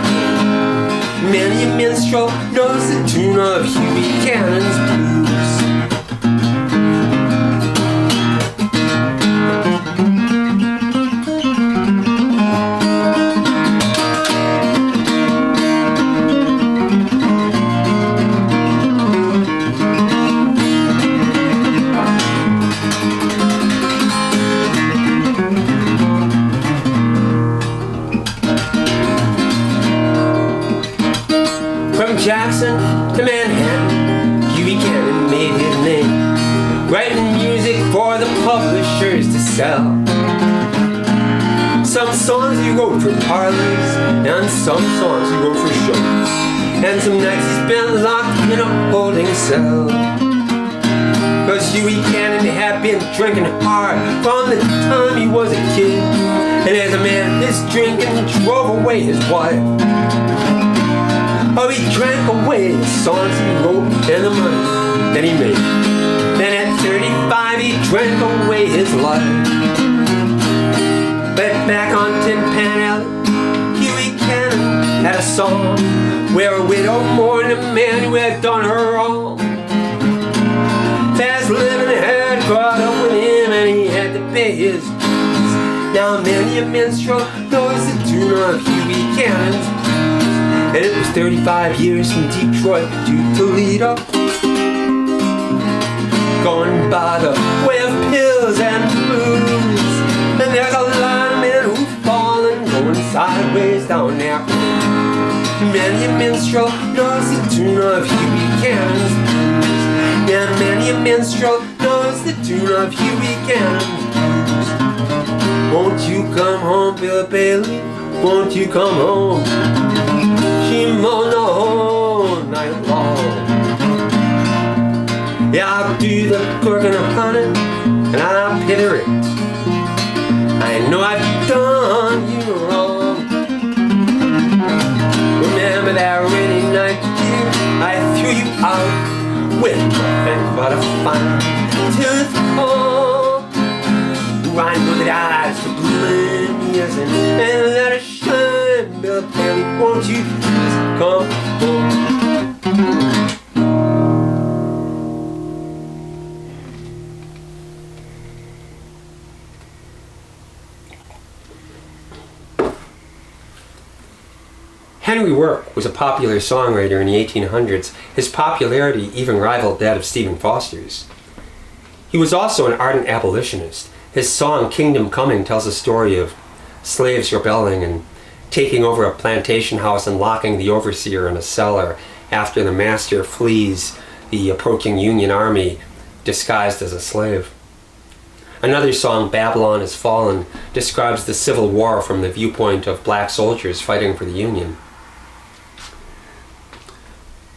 A: Many a minstrel knows the tune of Huey Cannon's blues. Jackson to Manhattan, writing music for the publishers to sell. Some songs he wrote for parlors, and some songs he wrote for shows, and some nights he spent locked in a holding cell. Cause Huey Cannon had been drinking hard from the time he was a kid, and as a man his drinking drove away his wife. Oh, he drank away the songs he wrote and the money that he made. Then at 35 he drank away his life. But back on Tin Pan Alley, Huey Cannon had a song where a widow mourned a man who had done her wrong. Fast living had caught up with him and he had to pay his dues. Now many a minstrel knows the tune of Huey Cannon's blues. And it was 35 years from Detroit to Toledo, going by the way of pills and booze. And there's a lot of men who've fallen going sideways down there. Many a minstrel knows the tune of Huey Cannon's blues. Yeah, many a minstrel knows the tune of Huey Cannon's blues. Won't you come home, Bill Bailey? Won't you come home? She moaned the whole night long. Yeah, I'll do the clerk and a honey, and I'll pay the rent. I know I've done you wrong. Remember that rainy night, dear, I threw you out with nothing but a fine tooth comb. I know that eyes are blue years and let it shine. Bill Bailey, won't you please come home? Henry Work was a popular songwriter in the 1800s. His popularity even rivaled that of Stephen Foster's. He was also an ardent abolitionist. His song Kingdom Coming tells a story of slaves rebelling and taking over a plantation house and locking the overseer in a cellar after the master flees the approaching Union army disguised as a slave. Another song, Babylon Has Fallen, describes the Civil War from the viewpoint of black soldiers fighting for the Union.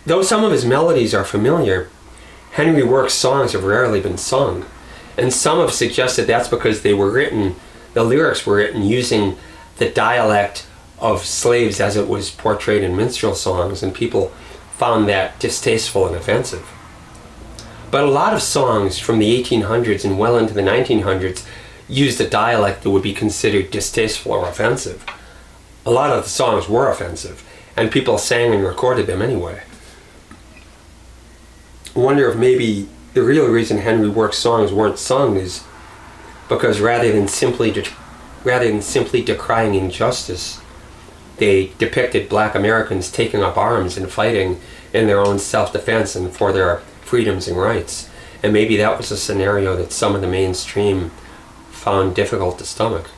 A: Though some of his melodies are familiar, Henry Work's songs have rarely been sung, and some have suggested that's because the lyrics were written using the dialect of slaves as it was portrayed in minstrel songs, and people found that distasteful and offensive. But a lot of songs from the 1800s and well into the 1900s used a dialect that would be considered distasteful or offensive. A lot of the songs were offensive, and people sang and recorded them anyway. I wonder if maybe the real reason Henry Work's songs weren't sung is because rather than simply decrying injustice, they depicted black Americans taking up arms and fighting in their own self-defense and for their freedoms and rights. And maybe that was a scenario that some of the mainstream found difficult to stomach.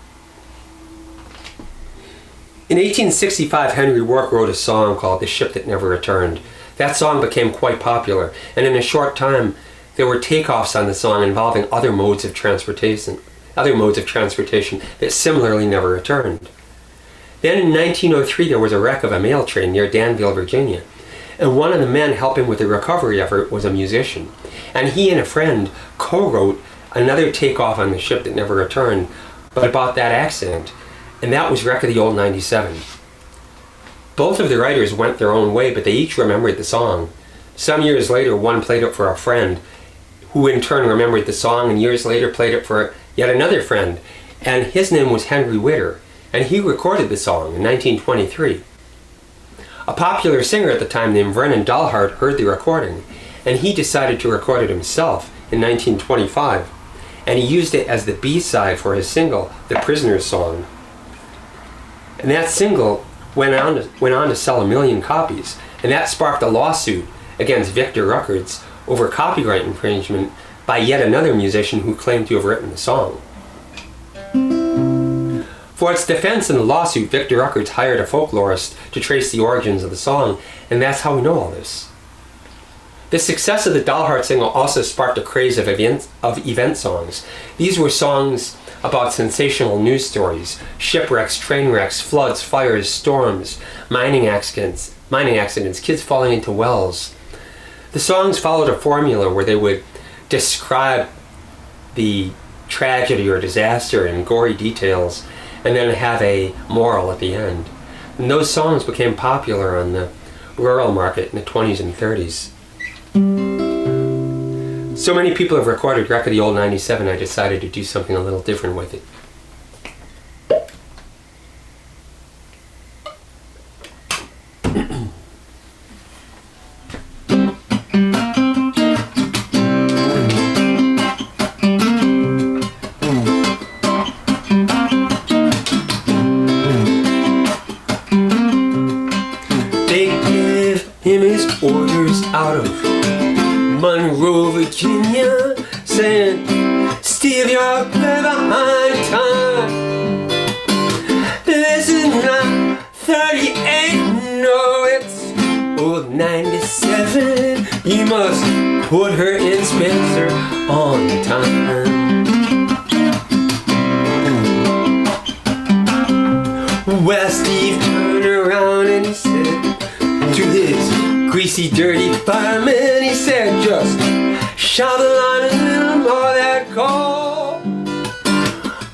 A: In 1865, Henry Work wrote a song called The Ship That Never Returned. That song became quite popular, and in a short time there were takeoffs on the song involving other modes of transportation that similarly never returned. Then in 1903 there was a wreck of a mail train near Danville, Virginia, and one of the men helping with the recovery effort was a musician, and he and a friend co-wrote another takeoff on The Ship That Never Returned, but about that accident, and that was Wreck of the Old 97. Both of the writers went their own way, but they each remembered the song. Some years later, one played it for a friend, who in turn remembered the song, and years later played it for yet another friend, and his name was Henry Witter, and he recorded the song in 1923. A popular singer at the time named Vernon Dalhart heard the recording, and he decided to record it himself in 1925, and he used it as the B-side for his single, The Prisoner's Song. And that single went on to sell 1 million copies, and that sparked a lawsuit against Victor Records over copyright infringement by yet another musician who claimed to have written the song. For its defense in the lawsuit, Victor Records hired a folklorist to trace the origins of the song, and that's how we know all this. The success of the Doll Heart single also sparked a craze of event songs. These were songs about sensational news stories, shipwrecks, train wrecks, floods, fires, storms, mining accidents, kids falling into wells. The songs followed a formula where they would describe the tragedy or disaster in gory details and then have a moral at the end. And those songs became popular on the rural market in the 20s and 30s. So many people have recorded Wreck of the Old 97, I decided to do something a little different with it. They give him his orders out of Monroe, Virginia, saying, steal your play behind time. This is not 38, no, it's old 97. You must put her in Spencer on time. Well, Steve turned around and he said to his greasy, dirty fireman, he said, just shove the line a little more that coal.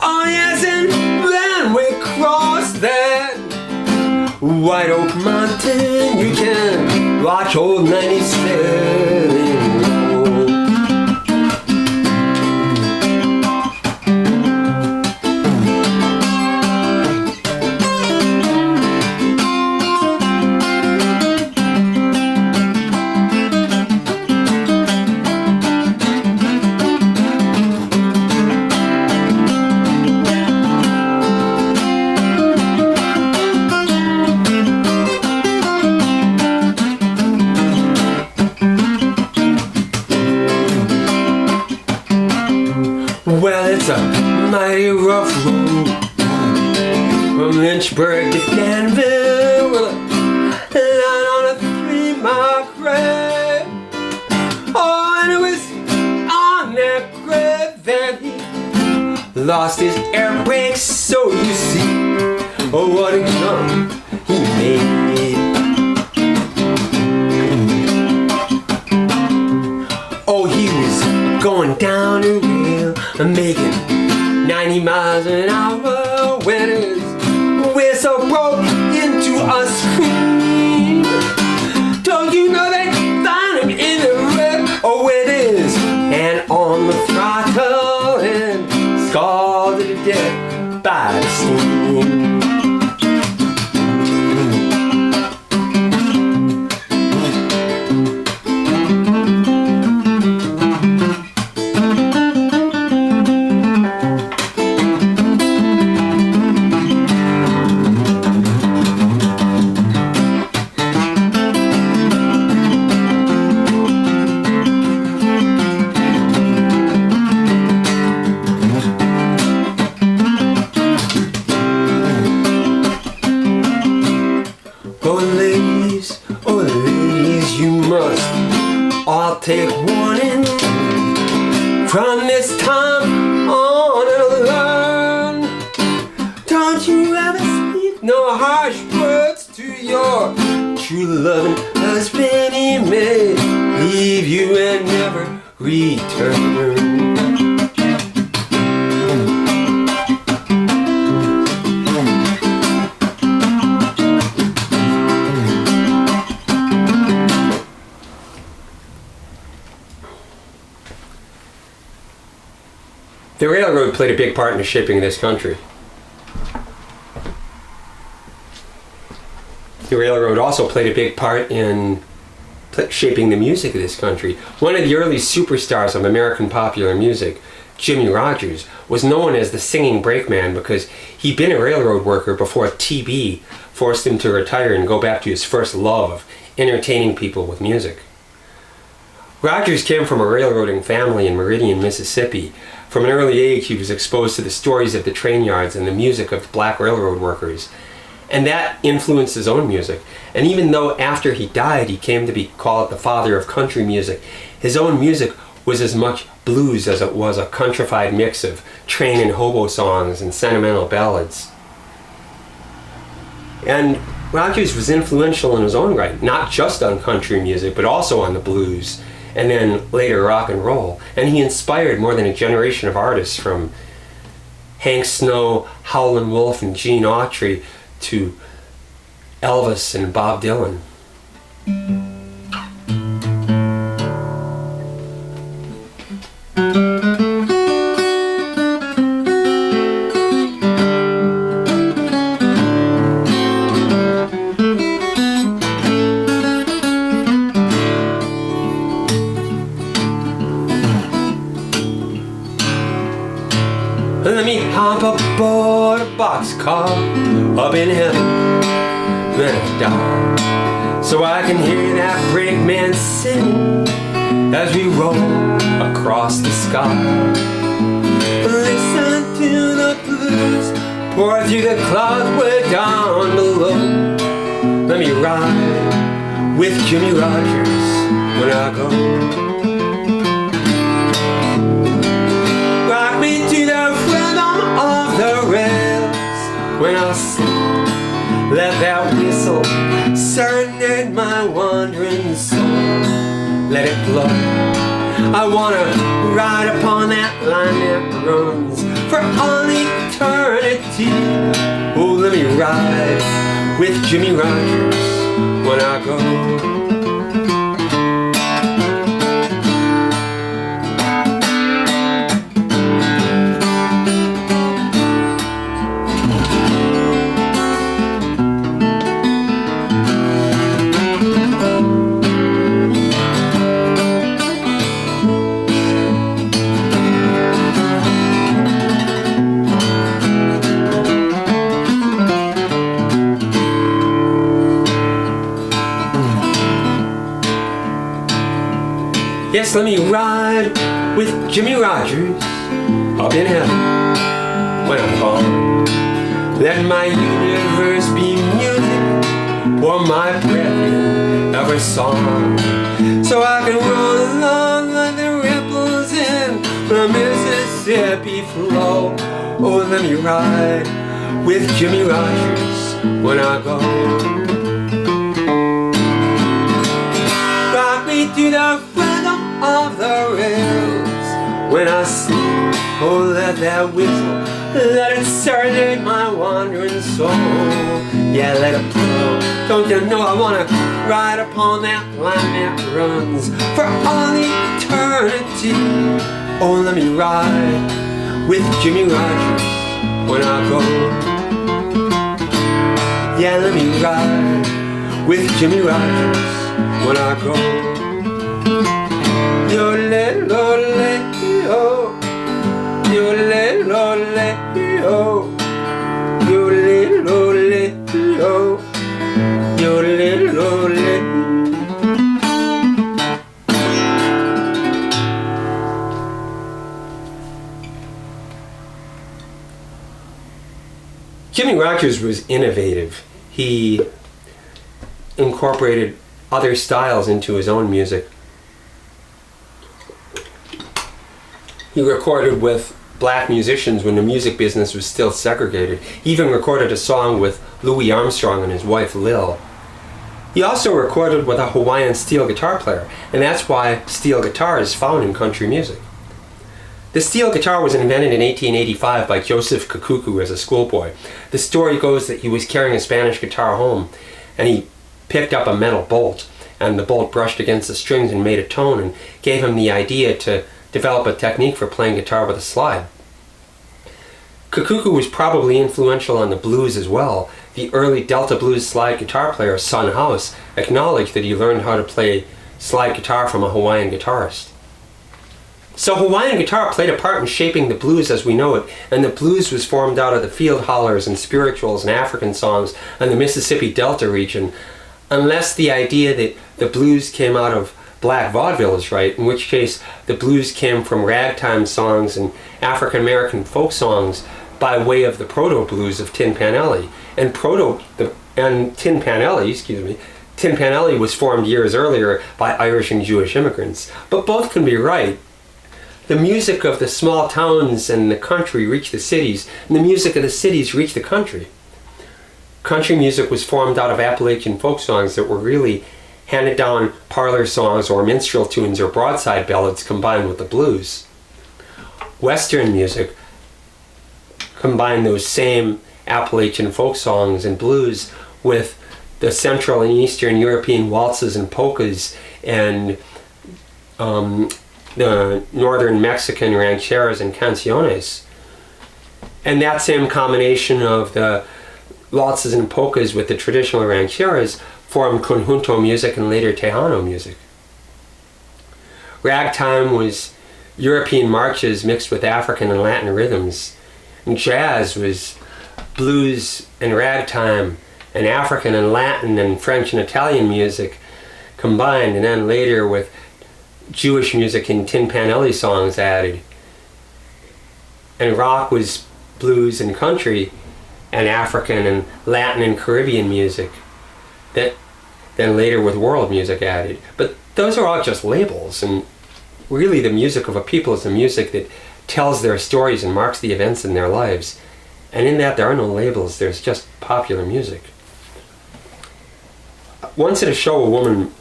A: Oh yes, and then we cross that White Oak Mountain. You can watch old 97 roll. Well, it's a mighty rough road from Lynchburg to Danville, with a line on a 3-mile grade. Oh, and it was on that grade that he lost his air brakes. So you see, oh, what a jump he made. Oh, he was going down the rail and making 90 miles an hour when his whistle broke into a scream. Don't you know they found him in the red? Oh, it is, and on the throttle and scalded to death by the steam. Oh ladies, you must all take warning from this time on and learn. Don't you ever speak no harsh words to your true loving husband. He may leave you and never return. The railroad played a big part in the shaping of this country. The railroad also played a big part in shaping the music of this country. One of the early superstars of American popular music, Jimmie Rodgers, was known as the singing brakeman because he'd been a railroad worker before TB forced him to retire and go back to his first love of entertaining people with music. Rodgers came from a railroading family in Meridian, Mississippi. From an early age, he was exposed to the stories of the train yards and the music of black railroad workers. And that influenced his own music. And even though after he died he came to be called the father of country music, his own music was as much blues as it was a countrified mix of train and hobo songs and sentimental ballads. And Rogers was influential in his own right, not just on country music, but also on the blues, and then later rock and roll. And he inspired more than a generation of artists, from Hank Snow, Howlin' Wolf, and Gene Autry to Elvis and Bob Dylan. Let me hop aboard a boxcar up in heaven when I die, so I can hear that brakeman sing as we roll across the sky. Listen to the blues pour through the clouds way down below. Let me ride with Jimmy Rogers when I go. Rock me to the rhythm of the rails when I sleep. Let that whistle serenade my wandering soul. Let it blow. I wanna ride upon that line that runs for all eternity. Oh, let me ride with Jimmy Rogers when I go. Yes, let me ride with Jimmy Rogers up in heaven when I'm gone. Let my universe be music, pour my breath in every song, so I can roll along like the ripples in the Mississippi flow. Oh, let me ride with Jimmy Rogers when I go. Rock me to the rhythm of the rails when I sleep. Oh, let that whistle, let it serenade my wandering soul. Yeah, let it blow. Don't you know I wanna ride upon that line that runs for all eternity. Oh, let me ride with Jimmy Rogers when I go. Yeah, let me ride with Jimmy Rogers when I go. Yo-le-lo-le-yo, yo-le-lo-le-yo, yo-le-lo-le-yo, yo-le-lo-le. Jimmy Rogers was innovative. He incorporated other styles into his own music. He recorded with black musicians when the music business was still segregated. He even recorded a song with Louis Armstrong and his wife Lil. He also recorded with a Hawaiian steel guitar player, and that's why steel guitar is found in country music. The steel guitar was invented in 1885 by Joseph Kikuku as a schoolboy. The story goes that he was carrying a Spanish guitar home and he picked up a metal bolt, and the bolt brushed against the strings and made a tone, and gave him the idea to develop a technique for playing guitar with a slide. Kikuku was probably influential on the blues as well. The early Delta blues slide guitar player Son House acknowledged that he learned how to play slide guitar from a Hawaiian guitarist. So Hawaiian guitar played a part in shaping the blues as we know it, and the blues was formed out of the field hollers and spirituals and African songs in the Mississippi Delta region, unless the idea that the blues came out of black vaudeville is right, in which case the blues came from ragtime songs and African American folk songs by way of the proto-blues of Tin Pan Alley. And Tin Pan Alley, Tin Pan Alley was formed years earlier by Irish and Jewish immigrants. But both can be right. The music of the small towns and the country reached the cities, and the music of the cities reached the country. Country music was formed out of Appalachian folk songs that were really handed down parlor songs or minstrel tunes or broadside ballads combined with the blues. Western music combined those same Appalachian folk songs and blues with the Central and Eastern European waltzes and polkas and the Northern Mexican rancheras and canciones. And that same combination of the waltzes and polkas with the traditional rancheras formed conjunto music and later Tejano music. Ragtime was European marches mixed with African and Latin rhythms. And jazz was blues and ragtime and African and Latin and French and Italian music combined, and then later with Jewish music and Tin Pan Alley songs added. And rock was blues and country and African and Latin and Caribbean music that then later with world music added. But those are all just labels, and really the music of a people is the music that tells their stories and marks the events in their lives. And in that there are no labels, there's just popular music. Once at a show, a woman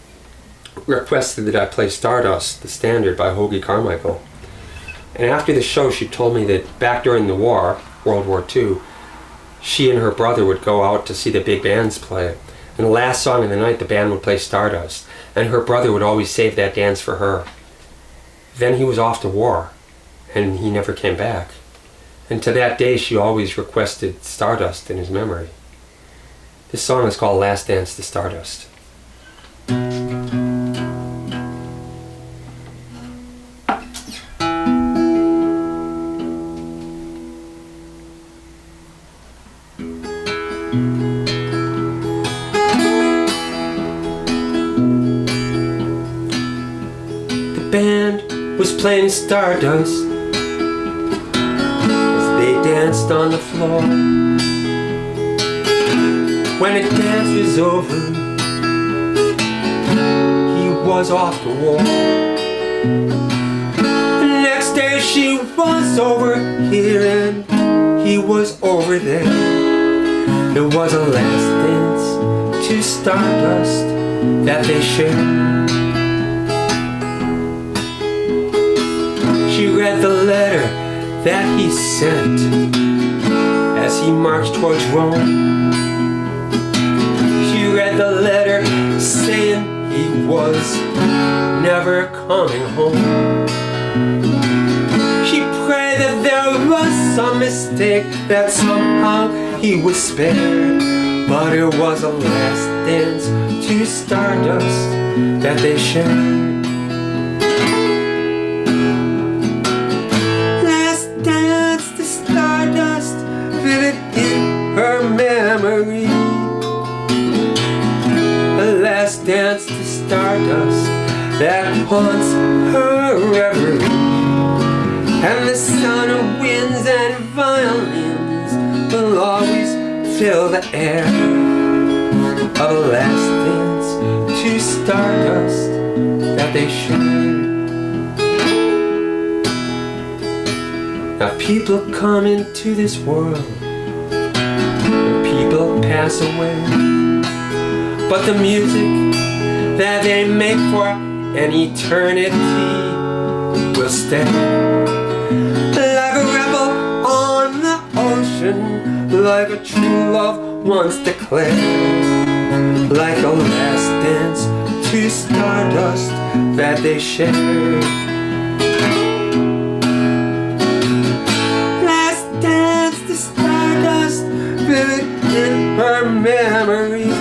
A: requested that I play Stardust, the standard by Hoagy Carmichael. And after the show, she told me that back during the war, World War II, she and her brother would go out to see the big bands play. And the last song of the night, the band would play Stardust. And her brother would always save that dance for her. Then he was off to war, and he never came back. And to that day, she always requested Stardust in his memory. This song is called Last Dance to Stardust. The band was playing Stardust as they danced on the floor. When the dance was over, he was off to war. The next day she was over here and he was over there. There was a last dance to Stardust that they shared. She read the letter that he sent as he marched towards Rome. She read the letter saying he was never coming home. She prayed that there was some mistake, that somehow he was spared. But it was a last dance to Stardust that they shared. Last dance to Stardust, vivid in her memory. A last dance to Stardust that haunts her reverie. And the sound of winds and violins will always fill the air of a last dance to Stardust that they shared. Now people come into this world and people pass away, but the music that they make for an eternity will stay. Like a rebel on the ocean, like a true love once declared, like a last dance to Stardust that they shared. Last dance to Stardust, vivid in her memory.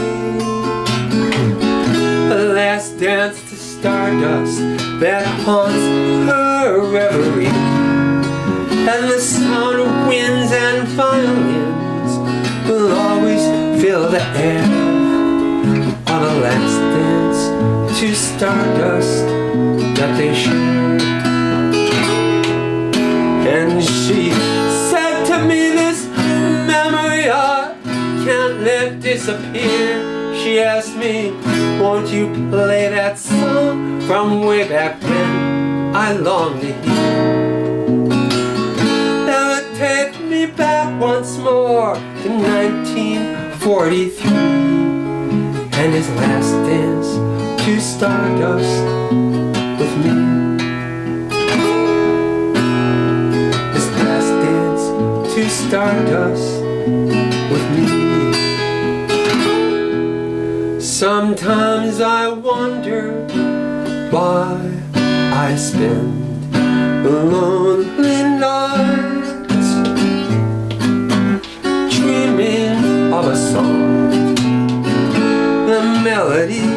A: A last dance to Stardust that haunts her reverie. And the sound of winds and violins will always fill the air of a last dance to Stardust that they shared. And she said to me this disappear. She asked me, won't you play that song from way back when I long to hear? Now take me back once more to 1943 and his last dance to stardust with me. His last dance to stardust with me. Sometimes I wonder why I spend lonely nights dreaming of a song. The melody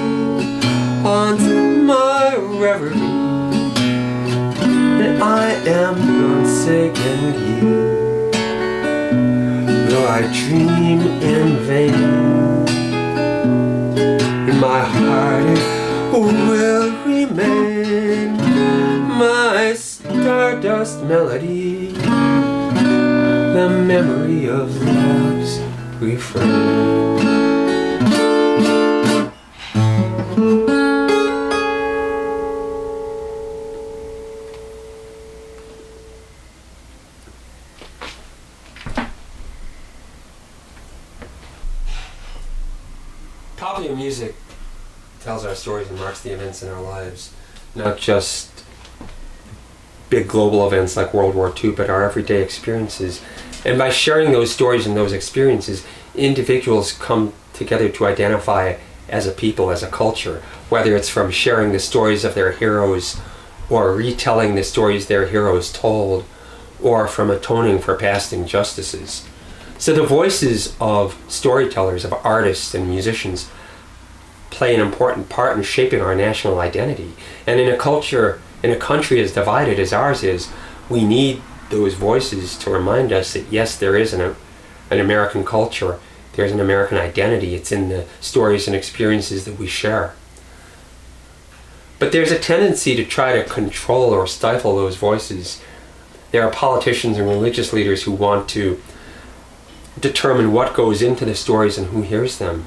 A: haunts my reverie, and I am forsaken here, though I dream in vain. In my heart it will remain my stardust melody, the memory of love's refrain. Popular music tells our stories and marks the events in our lives, not just big global events like World War II, but our everyday experiences. And by sharing those stories and those experiences, individuals come together to identify as a people, as a culture, whether it's from sharing the stories of their heroes or retelling the stories their heroes told, or from atoning for past injustices. So the voices of storytellers, of artists and musicians play an important part in shaping our national identity. And in a culture, in a country as divided as ours is, we need those voices to remind us that yes, there is an American culture, there's an American identity. It's in the stories and experiences that we share. But there's a tendency to try to control or stifle those voices. There are politicians and religious leaders who want to determine what goes into the stories and who hears them.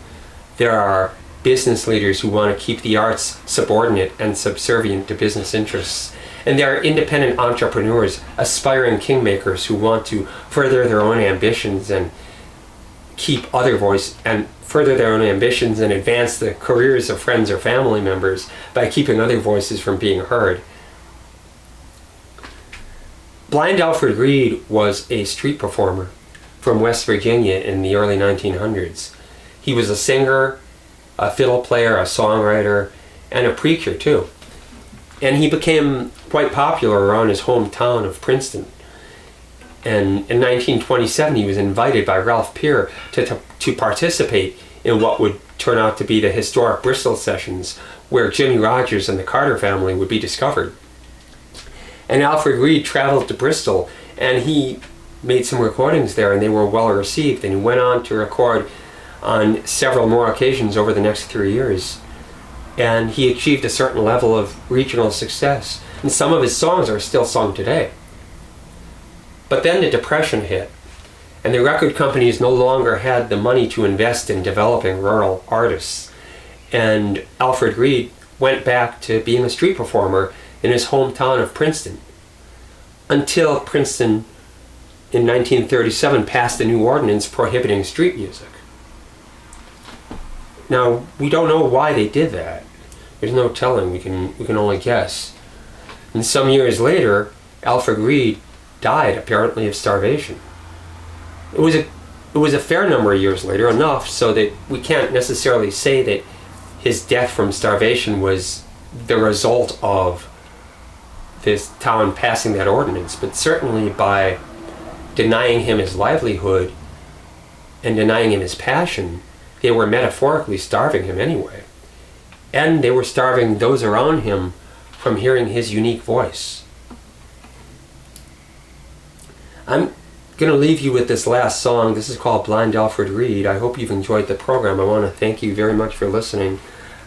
A: There are business leaders who want to keep the arts subordinate and subservient to business interests. And there are independent entrepreneurs, aspiring kingmakers who want to further their own ambitions and keep other voice and further their own ambitions and advance the careers of friends or family members by keeping other voices from being heard. Blind Alfred Reed was a street performer from West Virginia in the early 1900s. He was a singer, a fiddle player, a songwriter, and a preacher too. And he became quite popular around his hometown of Princeton. And in 1927 he was invited by Ralph Peer to participate in what would turn out to be the historic Bristol sessions, where Jimmie Rodgers and the Carter family would be discovered. And Alfred Reed traveled to Bristol, and he made some recordings there, and they were well received, and he went on to record on several more occasions over the next 3 years. And he achieved a certain level of regional success, and some of his songs are still sung today. But then the Depression hit, and the record companies no longer had the money to invest in developing rural artists. And Alfred Reed went back to being a street performer in his hometown of Princeton, until Princeton in 1937 passed a new ordinance prohibiting street music. Now, we don't know why they did that. There's no telling, we can only guess. And some years later, Alfred Reed died apparently of starvation. It was a fair number of years later, enough so that we can't necessarily say that his death from starvation was the result of this town passing that ordinance, but certainly by denying him his livelihood and denying him his passion, they were metaphorically starving him anyway. And they were starving those around him from hearing his unique voice. I'm going to leave you with this last song. This is called Blind Alfred Reed. I hope you've enjoyed the program. I want to thank you very much for listening.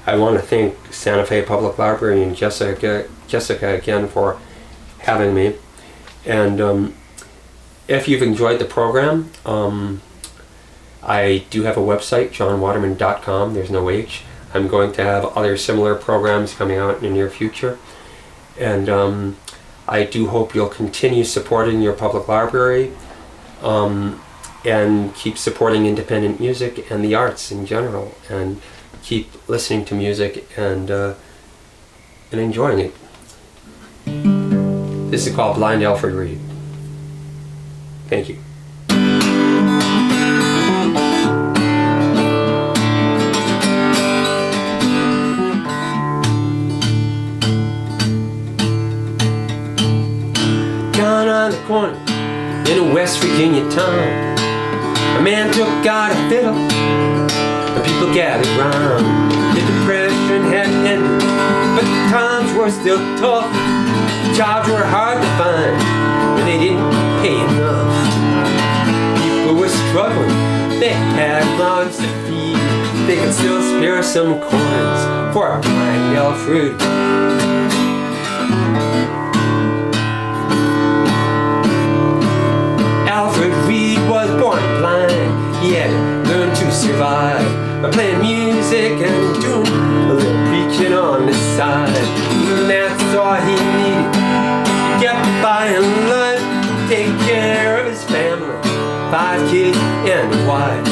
A: I want to thank Santa Fe Public Library and Jessica again for having me. And if you've enjoyed the program, I do have a website, jonwaterman.com. There's no H. I'm going to have other similar programs coming out in the near future. And I do hope you'll continue supporting your public library and keep supporting independent music and the arts in general, and keep listening to music and enjoying it. This is called Blind Alfred Reed. Thank you. Down on the corner in a West Virginia town, a man took out a fiddle, and people gathered round. The depression had ended, but the times were still tough. Jobs were hard to find, and they didn't pay enough. People were struggling, they had mouths to feed. They could still spare some coins for a blind Alfred. Alfred Reed was born blind. He had to learn to survive by playing music and doing a little preaching on the side. And that's all he needed to get by in life, take care of his family, 5 kids and a wife.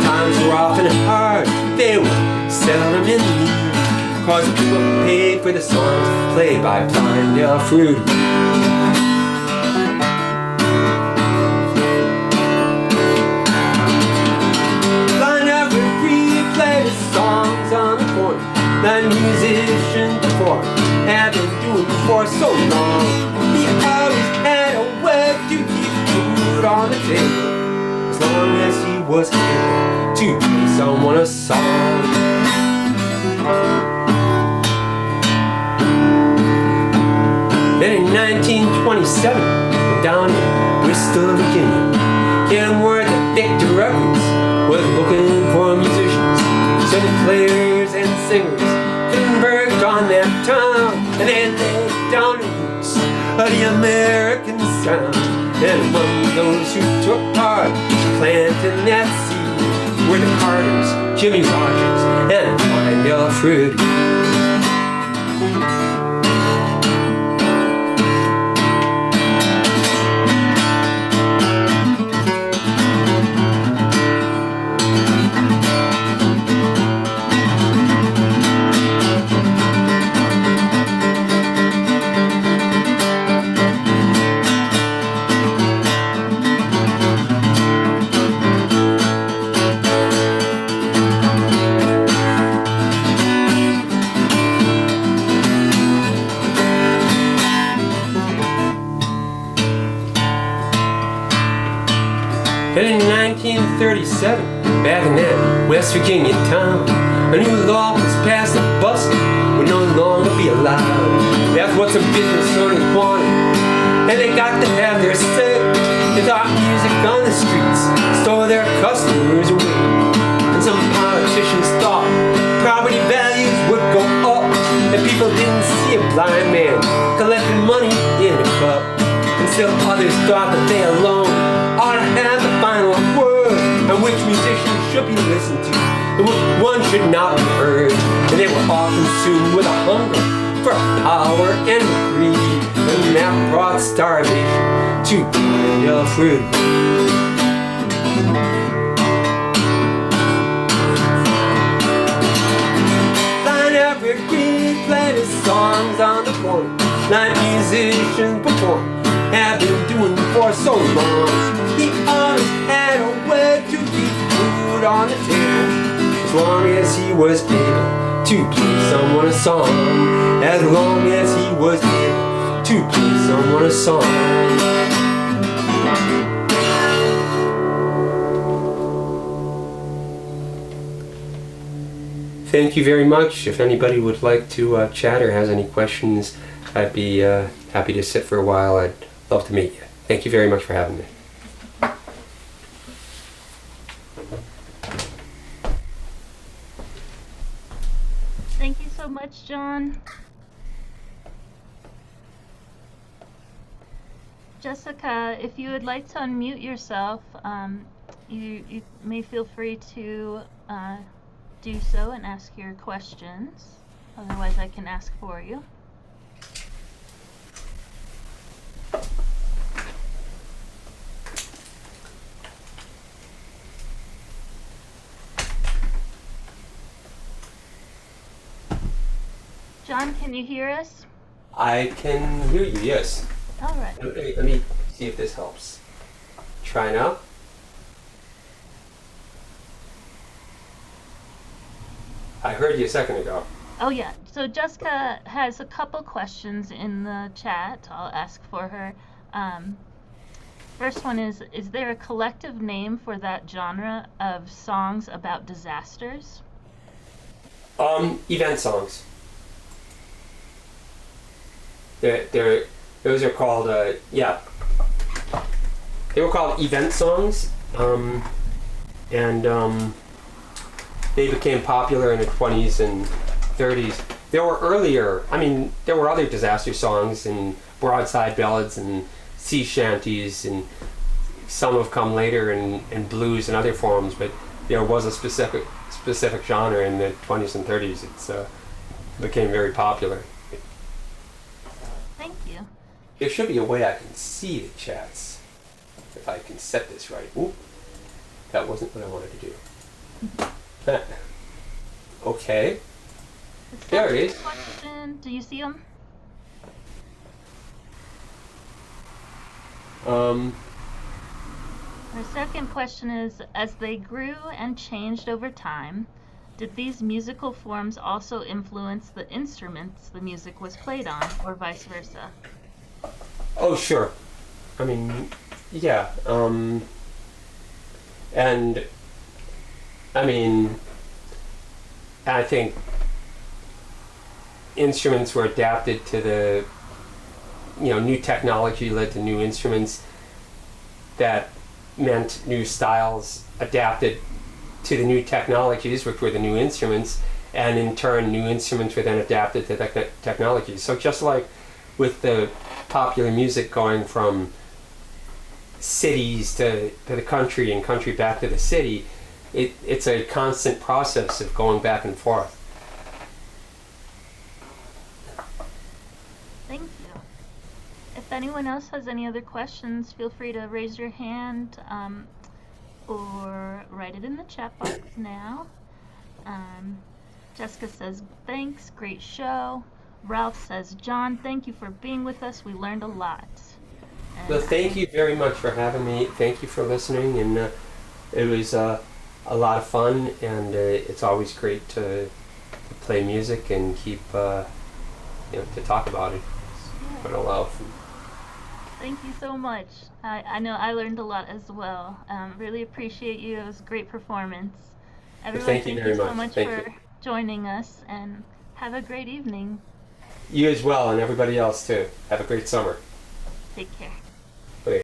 A: Times were often hard, they were seldom in need, cause people paid for the songs played by blind Alfred. Songs on the corner that musicians before had been doing for so long. He always had a way to keep food on the table, as long as he was able to play someone a song. Then in 1927, down in Bristol, Virginia, came word that Victor Records was looking for musicians. So the players and singers converged on that town, and they laid down the roots of the American sound. And among those who took part planting that seed were the Carters, Jimmy Rogers, and blind Alfred. And in 1937, back in that West Virginia town, a new law was passed that busking would no longer be allowed. That's what some business owners wanted, and they got to have their say. They thought music on the streets stole their customers away. And some politicians thought property values would go up, and people didn't see a blind man collecting money in a cup. And still others thought that they alone ought to have the final word on which musicians should be listened to and which one should not be heard. And they were all consumed with a hunger for power and greed, and that brought starvation to blind Alfred. Blind Alfred Reed played his songs on the corner like musicians before have been doing for so long. He always had a way to keep food on the table, as long as he was able to play someone a song. As long as he was able to play someone a song. Thank you very much. If anybody would like to chat or has any questions, I'd be happy to sit for a while. I'd love to meet you. Thank you very much for having me.
B: Thank you so much, Jon. Jessica, if you would like to unmute yourself, You may feel free to do so and ask your questions. Otherwise, I can ask for you. Jon, can you hear us?
A: I can hear you, yes.
B: All right.
A: Let me see if this helps. Try now. I heard you a second ago.
B: Oh, yeah. So Jessica has a couple questions in the chat. I'll ask for her. First one is there a collective name for that genre of songs about disasters?
A: Event songs. Those are called, yeah. They were called event songs, and they became popular in the 20s and 30s. There were earlier, there were other disaster songs and broadside ballads and sea shanties, and some have come later in blues and other forms, but there was a specific genre in the 20s and 30s. It became very popular.
B: Thank you.
A: There should be a way I can see the chats if I can set this right. Oop, that wasn't what I wanted to do. Okay. There it is.
B: Question. Do you see them? The second question is, as they grew and changed over time, did these musical forms also influence the instruments the music was played on, or vice versa?
A: Oh, sure. Yeah. And I think instruments were adapted to the, new technology led to new instruments. That meant new styles adapted to the new technologies, which were the new instruments, and in turn new instruments were then adapted to the technologies. So just like with the popular music going from cities to the country and country back to the city, it's a constant process of going back and forth.
B: Thank you. If anyone else has any other questions, feel free to raise your hand or write it in the chat box now. Jessica says, thanks, great show. Ralph says, Jon, thank you for being with us. We learned a lot.
A: Well, thank you very much for having me. Thank you for listening, and it was a lot of fun, and it's always great to play music and keep, to talk about it. Put a lot of.
B: Thank you so much. I know I learned a lot as well. Really appreciate you. It was a great performance. Everyone,
A: thank you very
B: so
A: much.
B: much for joining us, and have a great evening.
A: You as well, and everybody else too. Have a great summer.
B: Take care.